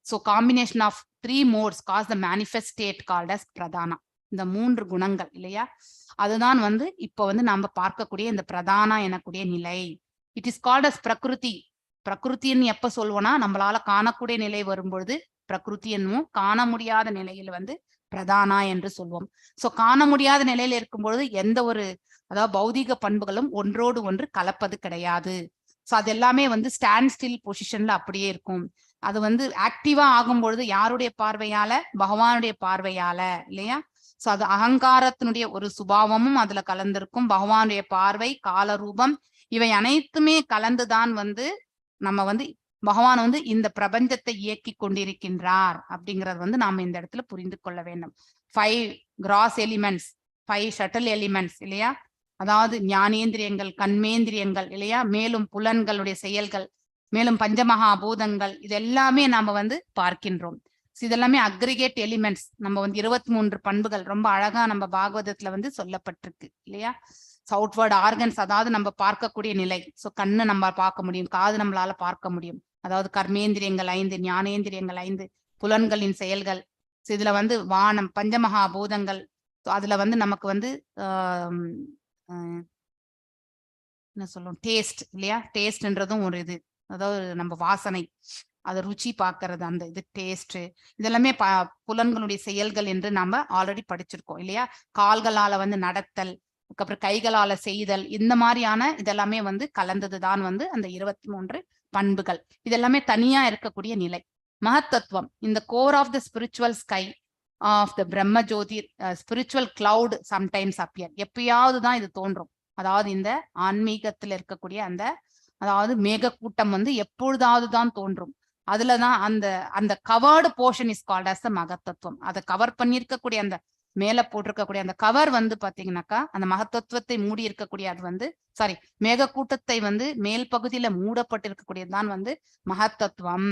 So combination of 3 modes cause the manifest state called as Pradhana. இந்த 3 குணங்கள் இல்லையா, அதுதான் வந்து இப்ப வந்து நம்ம பார்க்கக்கூடிய இந்த பிரதானா எனக்கூடிய நிலை. இட் இஸ் கால்ட் அஸ் பிரகிருதி. பிரகிருத்தின்னு எப்ப சொல்லுவோம்னா நம்மளால காணக்கூடிய நிலை வரும்பொழுது பிரகிருதி என்னும், காண முடியாத நிலையில வந்து பிரதானா என்று சொல்வோம். சோ காண முடியாத நிலையில இருக்கும் பொழுது எந்த ஒரு அதாவது பௌதிக பண்புகளும் ஒன்றோடு ஒன்று கலப்பது கிடையாது. சோ அது எல்லாமே வந்து ஸ்டாண்ட் ஸ்டில் பொசிஷன்ல அப்படியே இருக்கும். அது வந்து ஆக்டிவா ஆகும் பொழுது யாருடைய பார்வையால, பகவானுடைய பார்வையால இல்லையா. சோ அது அகங்காரத்தினுடைய ஒரு சுபாவமும் அதுல கலந்திருக்கும். பகவானுடைய பார்வை, காலரூபம், இவை அனைத்துமே கலந்துதான் வந்து நம்ம வந்து பகவான் வந்து இந்த பிரபஞ்சத்தை இயக்கி கொண்டிருக்கின்றார் அப்படிங்கறது வந்து நாம இந்த இடத்துல புரிந்து கொள்ள வேண்டும். 5 கிராஸ் எலிமெண்ட்ஸ், 5 ஷட்டில் எலிமெண்ட்ஸ் இல்லையா, அதாவது ஞானேந்திரியங்கள், கண்மேந்திரியங்கள் இல்லையா, மேலும் புலன்களுடைய செயல்கள், மேலும் பஞ்சமகாபூதங்கள், இது எல்லாமே நாம வந்து பார்க்கின்றோம். இதெல்லாமே அக்ரிகேட் எலிமெண்ட்ஸ். நம்ம வந்து 23 பண்புகள் ரொம்ப அழகா நம்ம பாகவதத்துல வந்து சொல்லப்பட்டிருக்கு இல்லையா. அவுட்வர்ட் ஆர்கன்ஸ், அதாவது நம்ம பார்க்கக்கூடிய நிலை. சோ கண்ணு நம்ம பார்க்க முடியும், காது நம்மளால பார்க்க முடியும், அதாவது கர்மேந்திரியங்கள் 5, ஞானேந்திரியங்கள் 5, புலன்களின் செயல்கள். இதுல வந்து வானம், பஞ்சமகாபூதங்கள். அதுல வந்து நமக்கு வந்து என்ன சொல்லுவோம், டேஸ்ட் இல்லையா. டேஸ்ட்ன்றதும் ஒரு இது, அதாவது நம்ம வாசனை, அதை ருச்சி பார்க்கறது, அந்த இது டேஸ்ட். இதெல்லாமே புலன்களுடைய செயல்கள் என்று நாம ஆல்ரெடி படிச்சிருக்கோம் இல்லையா. கால்களால வந்து நடத்தல், அதுக்கப்புறம் கைகளால செய்தல், இந்த மாதிரியான இதெல்லாமே வந்து கலந்ததுதான் வந்து அந்த 23 பண்புகள். இதெல்லாமே தனியா இருக்கக்கூடிய நிலை. மகத்தத்துவம், இந்த core of the spiritual sky of the Brahma jyoti spiritual cloud sometimes appear. எப்பயாவது தான் இது தோன்றும். அதாவது இந்த ஆன்மீகத்துல இருக்கக்கூடிய அந்த அதாவது மேக கூட்டம் வந்து எப்பொழுதாவது தான் தோன்றும். அதுலதான் அந்த அந்த covered portion is called as the மகத்தத்துவம். அதை கவர் பண்ணிருக்கக்கூடிய அந்த மேல போட்டிருக்கக்கூடிய அந்த கவர் வந்து பாத்தீங்கன்னாக்கா அந்த மகத்தத்துவத்தை மூடி இருக்கக்கூடிய அது வந்து சாரி மேக கூட்டத்தை வந்து மேல் பகுதியில மூடப்பட்டிருக்கக்கூடியதுதான் வந்து மகத்தத்துவம்.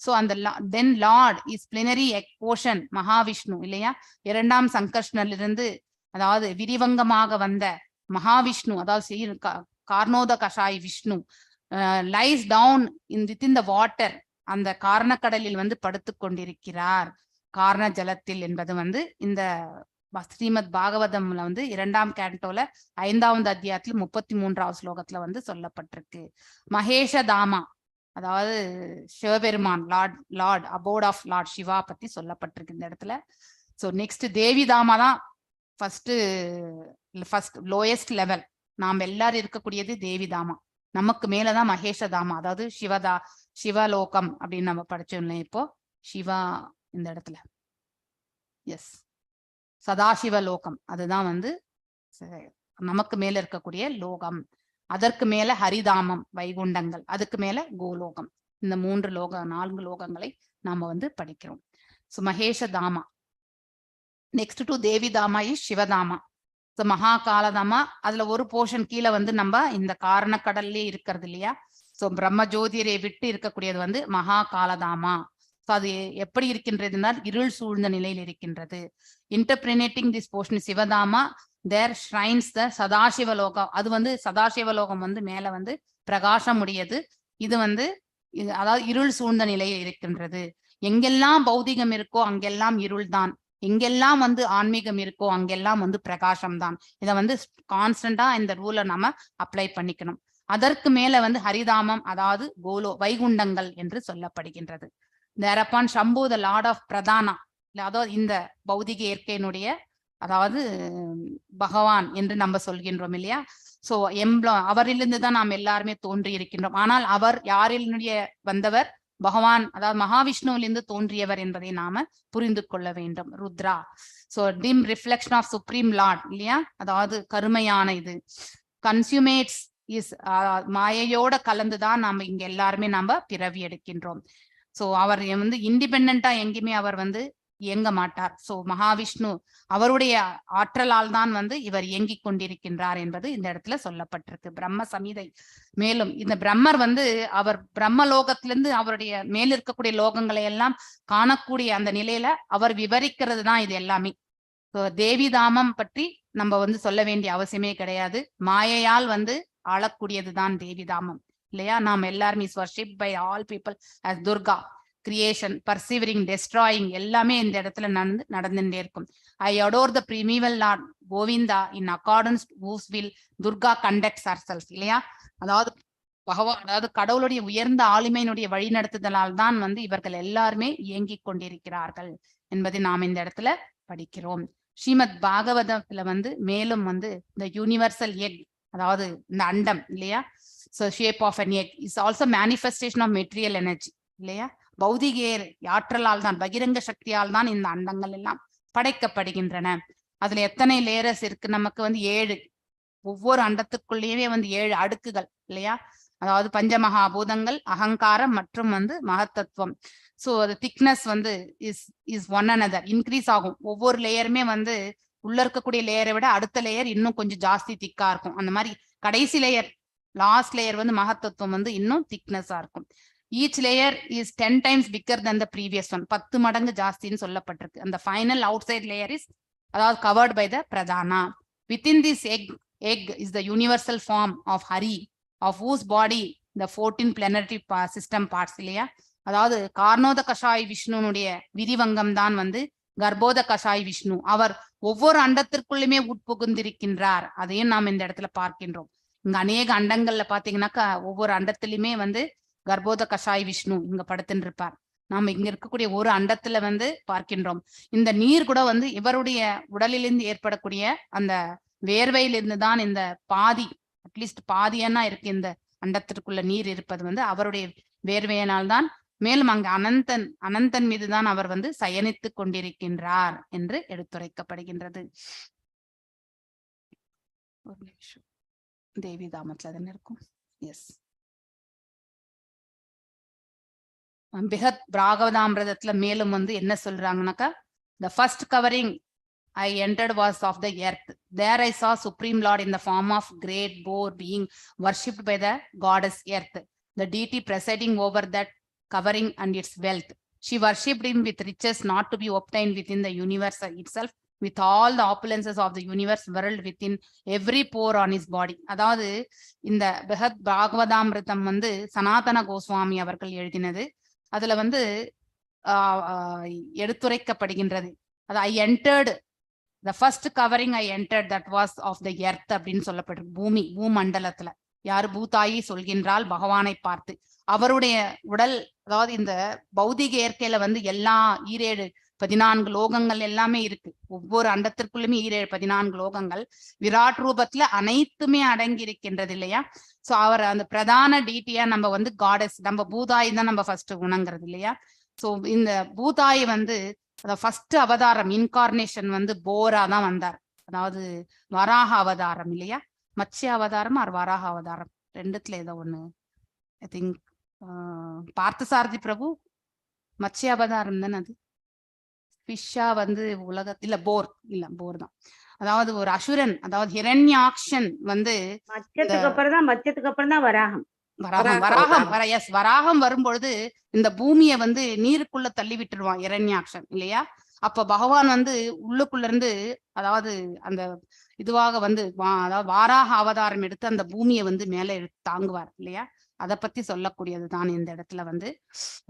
சோ அந்த then lord is plenary portion Mahavishnu இல்லையா. 2ஆம் சங்கர்ஷ்ணரிலிருந்து அதாவது விரிவங்கமாக வந்த மகாவிஷ்ணு, அதாவது Karanodakashayi Vishnu lies down within the water. அந்த காரணக்கடலில் வந்து படுத்து கொண்டிருக்கிறார், காரண ஜலத்தில் என்பது வந்து இந்த ஸ்ரீமத் பாகவதம்ல வந்து 2ஆம் கேண்டோல 5வது அத்தியாயத்துல 33வது ஸ்லோகத்துல வந்து சொல்லப்பட்டிருக்கு. மகேஷதாமா, அதாவது Sivaperuman, lord abode of lord Shiva பத்தி சொல்லப்பட்டிருக்கு இந்த இடத்துல. சோ நெக்ஸ்ட் தேவிதாமா தான் ஃபர்ஸ்ட் லோயஸ்ட் லெவல். நாம் எல்லாரும் இருக்கக்கூடியது தேவிதாமா. நமக்கு மேலதான் மகேஷதாமா, அதாவது சிவலோகம் அப்படின்னு நம்ம படிச்சோம் இப்போ. சிவா இந்த இடத்துல எஸ் சதாசிவ லோகம், அதுதான் வந்து நமக்கு மேல இருக்கக்கூடிய லோகம். அதற்கு மேல ஹரிதாமம், வைகுண்டங்கள், அதுக்கு மேல கோலோகம். இந்த 4 லோகங்களை நாம வந்து படிக்கிறோம். So Maheshadhama. Next to Devidhama is Shivadhama. So Maha Kaladhama அதுல ஒரு போர்ஷன் கீழே வந்து நம்ம இந்த காரண கடல்லே இருக்கிறது இல்லையா. ஸோ பிரம்ம ஜோதியரை விட்டு இருக்கக்கூடியது வந்து மகா காலதாமா. ஸோ அது எப்படி இருக்கின்றதுனால் இருள் சூழ்ந்த நிலையில் இருக்கின்றது. இன்டர்பிரினேட்டிங் திஸ் போர்ஷன் சிவதாமா தேர் ஷ்ரைன்ஸ் த சதாசிவலோகம். அது வந்து சதாசிவலோகம் வந்து மேல வந்து பிரகாசம் உடையது. இது வந்து அதாவது இருள் சூழ்ந்த நிலையில் இருக்கின்றது. எங்கெல்லாம் பௌதிகம் இருக்கோ அங்கெல்லாம் இருள் தான், எங்கெல்லாம் வந்து ஆன்மீகம் இருக்கோ அங்கெல்லாம் வந்து பிரகாசம் தான். இதை வந்து கான்ஸ்டன்டா இந்த ரூலை நாம அப்ளை பண்ணிக்கணும். அதற்கு மேல வந்து ஹரிதாமம் அதாவது கோலோ வைகுண்டங்கள் என்று சொல்லப்படுகின்றது. தேரப்பான் சம்பு த லார்ட் ஆஃப் பிரதானா, அதாவது இந்த பௌதிக இயற்கையினுடைய அதாவது பகவான் என்று நம்ம சொல்கின்றோம் இல்லையா. சோ அவரிலிருந்து தான் நாம் எல்லாருமே தோன்றி இருக்கின்றோம். ஆனால் அவர் யாரினுடைய வந்தவர்? பகவான் அதாவது மகாவிஷ்ணுவிலிருந்து தோன்றியவர் என்பதை நாம புரிந்து கொள்ள வேண்டும். Rudra. So dim reflection of supreme lord இல்லையா. அதாவது கருமையான இது கன்சியூமேட்ஸ் இஸ் மாயையோட கலந்துதான் நாம இங்க எல்லாருமே நாம பிறவி எடுக்கின்றோம். சோ அவர் வந்து இண்டிபெண்டா எங்கேயுமே அவர் வந்து இயங்க மாட்டார். சோ மகாவிஷ்ணு அவருடைய ஆற்றலால் தான் வந்து இவர் இயங்கிக் கொண்டிருக்கின்றார் என்பது இந்த இடத்துல சொல்லப்பட்டிருக்கு பிரம்ம சமீதை. மேலும் இந்த பிரம்மர் வந்து அவர் பிரம்ம லோகத்திலிருந்து அவருடைய மேல் இருக்கக்கூடிய லோகங்களை எல்லாம் காணக்கூடிய அந்த நிலையில அவர் விவரிக்கிறது தான் இது எல்லாமே. தேவிதாமம் பற்றி நம்ம வந்து சொல்ல வேண்டிய அவசியமே கிடையாது. மாயையால் வந்து ஆளக்கூடியதுதான் தேவிதாமம் இல்லையா. நாம் எல்லாரும் is worshipped by all people as Durga. Creation, preserving, destroying எல்லாமே இந்த இடத்துல நடந்துட்டே இருக்கும். I adore the primeval lord Govinda in accordance whose will Durga conducts herself இல்லையா. அதாவது பகவான் அதாவது கடவுளுடைய உயர்ந்த ஆளுமையினுடைய வழிநடத்துதலால் தான் வந்து இவர்கள் எல்லாருமே இயங்கிக் கொண்டிருக்கிறார்கள் என்பதை நாம் இந்த இடத்துல படிக்கிறோம். ஸ்ரீமத் பாகவதத்துல வந்து மேலும் வந்து இந்த யூனிவர்சல் எக் அதாவது இந்த அண்டம் இல்லையா. So shape of an egg is also manifestation of material energy இல்லையா. பௌதிக ஆற்றலால் தான் பகிரங்க சக்தியால் தான் இந்த அண்டங்கள் எல்லாம் படைக்கப்படுகின்றன. அதுல எத்தனை லேயர்ஸ் இருக்கு நமக்கு வந்து 7. ஒவ்வொரு அண்டத்துக்குள்ளேயுமே வந்து 7 அடுக்குகள் இல்லையா. அதாவது பஞ்சமகாபூதங்கள், அகங்காரம் மற்றும் வந்து மகத்தத்துவம். ஸோ அது திக்னஸ் வந்து இஸ் ஒன் another இன்க்ரீஸ் ஆகும். ஒவ்வொரு லேயருமே வந்து உள்ள இருக்கக்கூடிய லேயரை விட அடுத்த லேயர் இன்னும் கொஞ்சம் ஜாஸ்தி திக்கா இருக்கும். அந்த மாதிரி கடைசி லேயர் லாஸ்ட் லேயர் வந்து மகத்தத்துவம் வந்து இன்னும் திக்னஸா இருக்கும். Each layer is 10 times bigger than the previous one. 10 மடங்கு ஜாஸ்தின்னு சொல்லப்பட்டிருக்கு. அந்த final outside layer is அதாவது கவர்ட் பை த பிரதானா. Within this egg is the universal form of Hari, of whose body the 14 planetary system parts இல்லையா. அதாவது கார்ணோத கஷாய் விஷ்ணுனுடைய விரிவங்கம் தான் வந்து கர்ப்போத கஷாய் விஷ்ணு. அவர் ஒவ்வொரு அண்டத்திற்குள்ளுமே உட்புகுந்திருக்கின்றார். அதையும் நாம் இந்த இடத்துல பார்க்கின்றோம். இங்க அநேக அண்டங்கள்ல பாத்தீங்கன்னாக்கா ஒவ்வொரு அண்டத்திலுமே வந்து கர்ப்போத கஷாய் விஷ்ணு இங்க படுத்துன்னு இருப்பார். நாம இங்க இருக்கக்கூடிய ஒரு அண்டத்துல வந்து பார்க்கின்றோம். இந்த நீர் கூட வந்து இவருடைய உடலிலிருந்து ஏற்படக்கூடிய அந்த வேர்வையிலிருந்து தான் இந்த பாதி அட்லீஸ்ட் பாதியன்னா இருக்கு இந்த அண்டத்திற்குள்ள நீர் இருப்பது வந்து அவருடைய வேர்வையினால் தான். மேலும் அங்கு அனந்தன் மீதுதான் அவர் வந்து சயனித்துக் கொண்டிருக்கின்றார் என்று எடுத்துரைக்கப்படுகின்றது. ஒரு நிமிஷம் தேவிதாமத்துல தானே இருக்கும். எஸ், பிகத் பாகவதாமிரதத்துல மேலும் வந்து என்ன சொல்றாங்கன்னாக்கா the first covering I entered was of the earth. There I saw Supreme Lord in the form of great boar being worshipped by the goddess earth, the deity presiding over that covering and its wealth. She worshipped him with riches not to be obtained within the universe itself, with all the opulences of the universe world within every pore on his body. அதாவது இந்த பிகத் பாகவதாமிரதம் வந்து சனாதன கோஸ்வாமி அவர்கள் எழுதினது. அதுல வந்து எடுத்துரைக்கப்படுகின்றது. அது I entered the first covering I entered that was of the earth அப்படின்னு சொல்லப்பட்டிருக்கு. பூமண்டலத்துல யாரு பூதாயி சொல்கின்றால் பகவானை பார்த்து. அவருடைய உடல் அதாவது இந்த பௌதிக இயற்கையில வந்து எல்லா 14 லோகங்கள் எல்லாமே இருக்கு. ஒவ்வொரு அண்டத்திற்குள்ளுமே 14 லோகங்கள் விராட் ரூபத்துல அனைத்துமே அடங்கி இருக்கின்றது இல்லையா. சோ அவர் அந்த பிரதான டீட்டியா நம்ம வந்து காடஸ் நம்ம பூதாயி தான் நம்ம ஃபர்ஸ்ட் உணங்குறது இல்லையா. சோ இந்த பூதாயி வந்து ஃபர்ஸ்ட் அவதாரம் இன்கார்னேஷன் வந்து போரா தான் வந்தார். அதாவது வராக அவதாரம் இல்லையா. மத்ஸ்ய அவதாரம் ஆர் வராக அவதாரம் ரெண்டுத்துல ஏதோ ஒண்ணு. ஐ திங்க் பார்த்தசாரதி பிரபு மத்ஸ்ய அவதாரம் தானே. அது ஃபிஷ்ஷா வந்து உலகத்துல போர் தான். அதாவது ஒரு அசுரன், அதாவது ஹிரண்யாக்ஷன் வந்து மச்சத்துக்கு அப்புறம் தான் வராகம். வராகம் வரும்பொழுது இந்த பூமியை வந்து நீருக்குள்ள தள்ளி விட்டுருவான் இரண்யாக்ஷன் இல்லையா. அப்ப பகவான் வந்து உள்ளுக்குள்ள இருந்து அதாவது அந்த இதுவாக வந்து அதாவது வாராக அவதாரம் எடுத்து அந்த பூமியை வந்து மேல தாங்குவார் இல்லையா. அதை பத்தி சொல்லக்கூடியதுதான் இந்த இடத்துல வந்து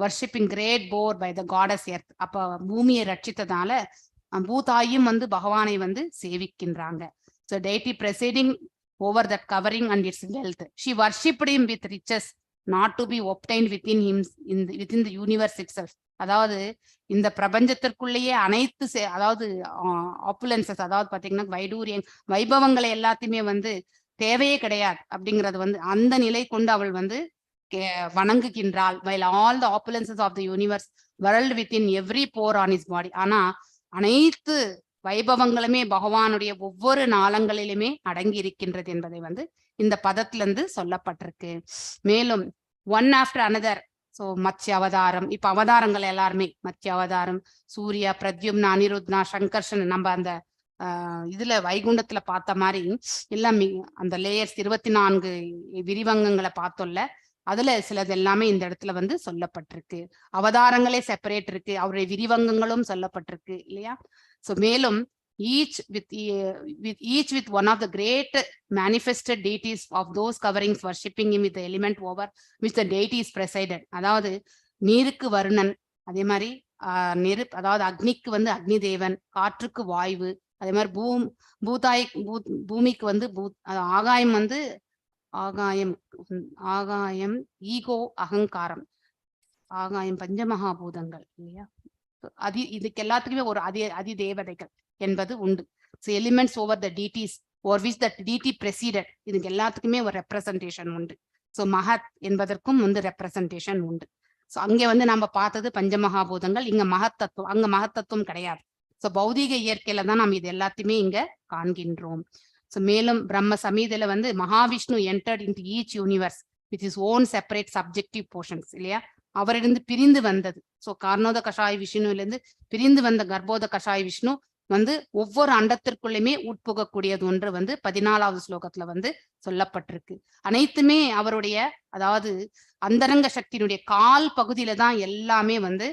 worshipping great boar by the goddess earth. அப்ப பூமியை ரட்சித்ததால பூதாயும் வந்து பகவானை வந்து சேவிக்கின்றாங்க. So deity presiding over that covering and its wealth. She worshipped him with riches not to be obtained within him within the universe itself. அதாவது இந்த பிரபஞ்சத்திற்குள்ளேயே அனைத்து அதாவது ஆப்புலன்சஸ், அதாவது பாத்தீங்கன்னா வைடூரியம் வைபவங்களை எல்லாத்தையுமே வந்து தேவையே கிடையாது அப்படிங்கறது வந்து அந்த நிலை கொண்டு அவள் வந்து வணங்குகின்றாள். while all the opulences of the universe whirled within every pore on his body. ஆனா அனைத்து வைபவங்களுமே பகவானுடைய ஒவ்வொரு நாளங்களிலுமே அடங்கி இருக்கின்றது என்பதை வந்து இந்த பதத்துல இருந்து சொல்லப்பட்டிருக்கு. மேலும் ஒன் ஆஃப்டர் அனதர், சோ மத்ய அவதாரம், இப்ப அவதாரங்கள் எல்லாருமே மத்ய அவதாரம், சூர்யா, பிரத்யும்னா, அனிருத்னா, சங்கர்ஷன், நம்ம அந்த இதுல வைகுண்டத்துல பார்த்த மாதிரி எல்லாம் அந்த லேயர்ஸ் 24 விரிவங்கங்களை பார்த்தோம்ல, அதுல சிலது எல்லாமே இந்த இடத்துல வந்து சொல்லப்பட்டிருக்கு. அவதாரங்களே செப்பரேட் இருக்கு, அவருடைய விரிவங்கங்களும் சொல்லப்பட்டிருக்கு இல்லையா. So மேலும் each with one of the great manifested deities of those coverings worshipping him with the element over which the deity is presided. அதாவது நீருக்கு வருணன், அதே மாதிரி அதாவது அக்னிக்கு வந்து அக்னி தேவன், காற்றுக்கு வாயு, அதே மாதிரி பூமிக்கு வந்து ஆகாயம் வந்து ஆகாயம் ஈகோ அகங்காரம், ஆகாயம் பஞ்சமகாபூதங்கள் இல்லையா. இதுக்கு எல்லாத்துக்குமே ஒரு அதி தேவதைகள் என்பது உண்டு. So elements over the deities or which the deity preceded, இதுக்கு எல்லாத்துக்குமே ஒரு ரெப்ரசன்டேஷன் உண்டு. ஸோ மகத் என்பதற்கும் வந்து ரெப்ரசன்டேஷன் உண்டு. ஸோ அங்கே வந்து நம்ம பார்த்தது பஞ்சமகாபூதங்கள், இங்க மகத்தத்துவம், அங்க மகத்தத்துவம் கிடையாது. ஸோ பௌதீக இயற்கையில தான் நம்ம இது எல்லாத்தையுமே இங்க காண்கின்றோம். ஸோ மேலும் பிரம்ம சமீதில வந்து Mahavishnu entered into each universe with his own separate subjective portions இல்லையா. அவரிருந்து பிரிந்து வந்தது. ஸோ கார்ணோத கஷாய விஷ்ணுவிலிருந்து பிரிந்து வந்த கர்ப்போத கஷாய விஷ்ணு வந்து ஒவ்வொரு அண்டத்திற்குள்ளுமே உட்புகக்கூடியது ஒன்று வந்து 14வது ஸ்லோகத்துல வந்து சொல்லப்பட்டிருக்கு. அனைத்துமே அவருடைய அதாவது அந்தரங்க சக்தியினுடைய கால் பகுதியில தான் எல்லாமே வந்து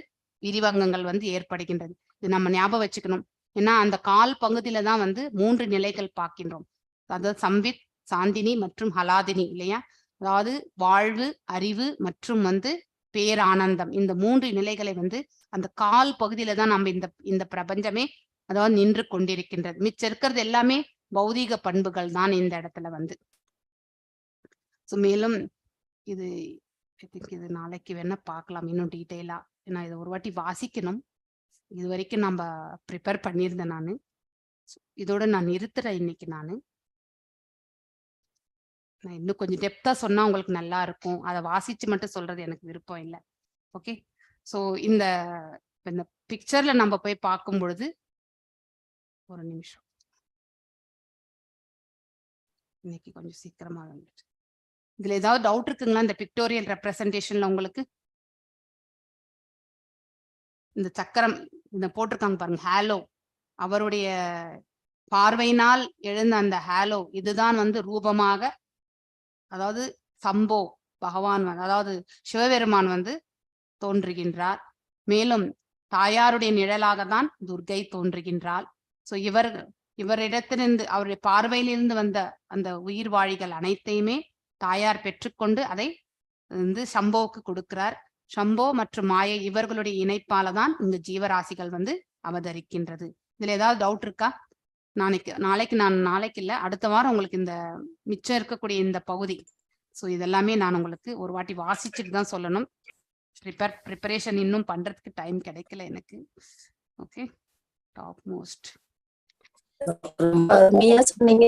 விரிவங்கங்கள் வந்து ஏற்படுகின்றது. இது நம்ம ஞாபகம் வச்சுக்கணும். ஏன்னா அந்த கால் பகுதியில தான் வந்து 3 நிலைகள் பார்க்கின்றோம். அதாவது சம்வித், சாந்தினி மற்றும் ஹலாதினி இல்லையா. அதாவது வாழ்வு, அறிவு மற்றும் வந்து பேரானந்தம், இந்த 3 நிலைகளை வந்து அந்த கால் பகுதியில தான் நம்ம இந்த பிரபஞ்சமே அதாவது நின்று கொண்டிருக்கின்றது. மிச்சம் இருக்கிறது எல்லாமே பௌதீக பண்புகள் தான் இந்த இடத்துல வந்து. ஸோ மேலும் இது இது நாளைக்கு வேணா பார்க்கலாம் இன்னும் டீட்டெயிலா. ஏன்னா இதை ஒரு வாட்டி வாசிக்கணும். இது வரைக்கும் நம்ம ப்ரிப்பேர் பண்ணியிருந்தேன் நான். இதோட நான் நிறுத்துறேன் இன்னைக்கு. நான் இன்னும் கொஞ்சம் டெப்தா சொன்னா உங்களுக்கு நல்லா இருக்கும். அதை வாசிச்சு மட்டும் சொல்றது எனக்கு விருப்பம் இல்லை. ஓகே. ஸோ இந்த பிக்சர்ல நம்ம போய் பார்க்கும் பொழுது ஒரு நிமிஷம், இன்னைக்கு கொஞ்சம் சீக்கிரமா வந்துட்டு. இதுல ஏதாவது டவுட் இருக்குங்களா இந்த பிக்டோரியல் ரெப்ரசன்டேஷன்ல உங்களுக்கு? இந்த சக்கரம் இந்த போட்டிருக்காங்க பாருங்க, ஹாலோ, அவருடைய பார்வையினால் எழுந்த அந்த ஹாலோ இதுதான் வந்து ரூபமாக, அதாவது சம்போ பகவான் அதாவது சிவபெருமான் வந்து தோன்றுகின்றார். மேலும் தாயாருடைய நிழலாக தான் துர்கை தோன்றுகின்றாள். ஸோ இவரிடத்திலிருந்து அவருடைய பார்வையிலிருந்து வந்த அந்த உயிர் வாழிகள் அனைத்தையுமே தாயார் பெற்றுக்கொண்டு அதை வந்து சம்போவுக்கு கொடுக்கிறார். சம்போ மற்றும் மாயை இவர்களுடைய இணைப்பால தான் இங்கு ஜீவராசிகள் வந்து அவதரிக்கின்றது. இதுல ஏதாவது டவுட் இருக்கா? நாளைக்கு இல்ல, அடுத்த வாரம் உங்களுக்கு இந்த மிச்சம் இருக்கக்கூடிய இந்த பகுதி, ஸோ இதெல்லாமே நான் உங்களுக்கு ஒரு வாட்டி வாசிச்சுட்டு தான் சொல்லணும். ப்ரிப்பரேஷன் இன்னும் பண்றதுக்கு டைம் கிடைக்கல எனக்கு. ஓகே, டாப் மோஸ்ட் சொன்னீங்க.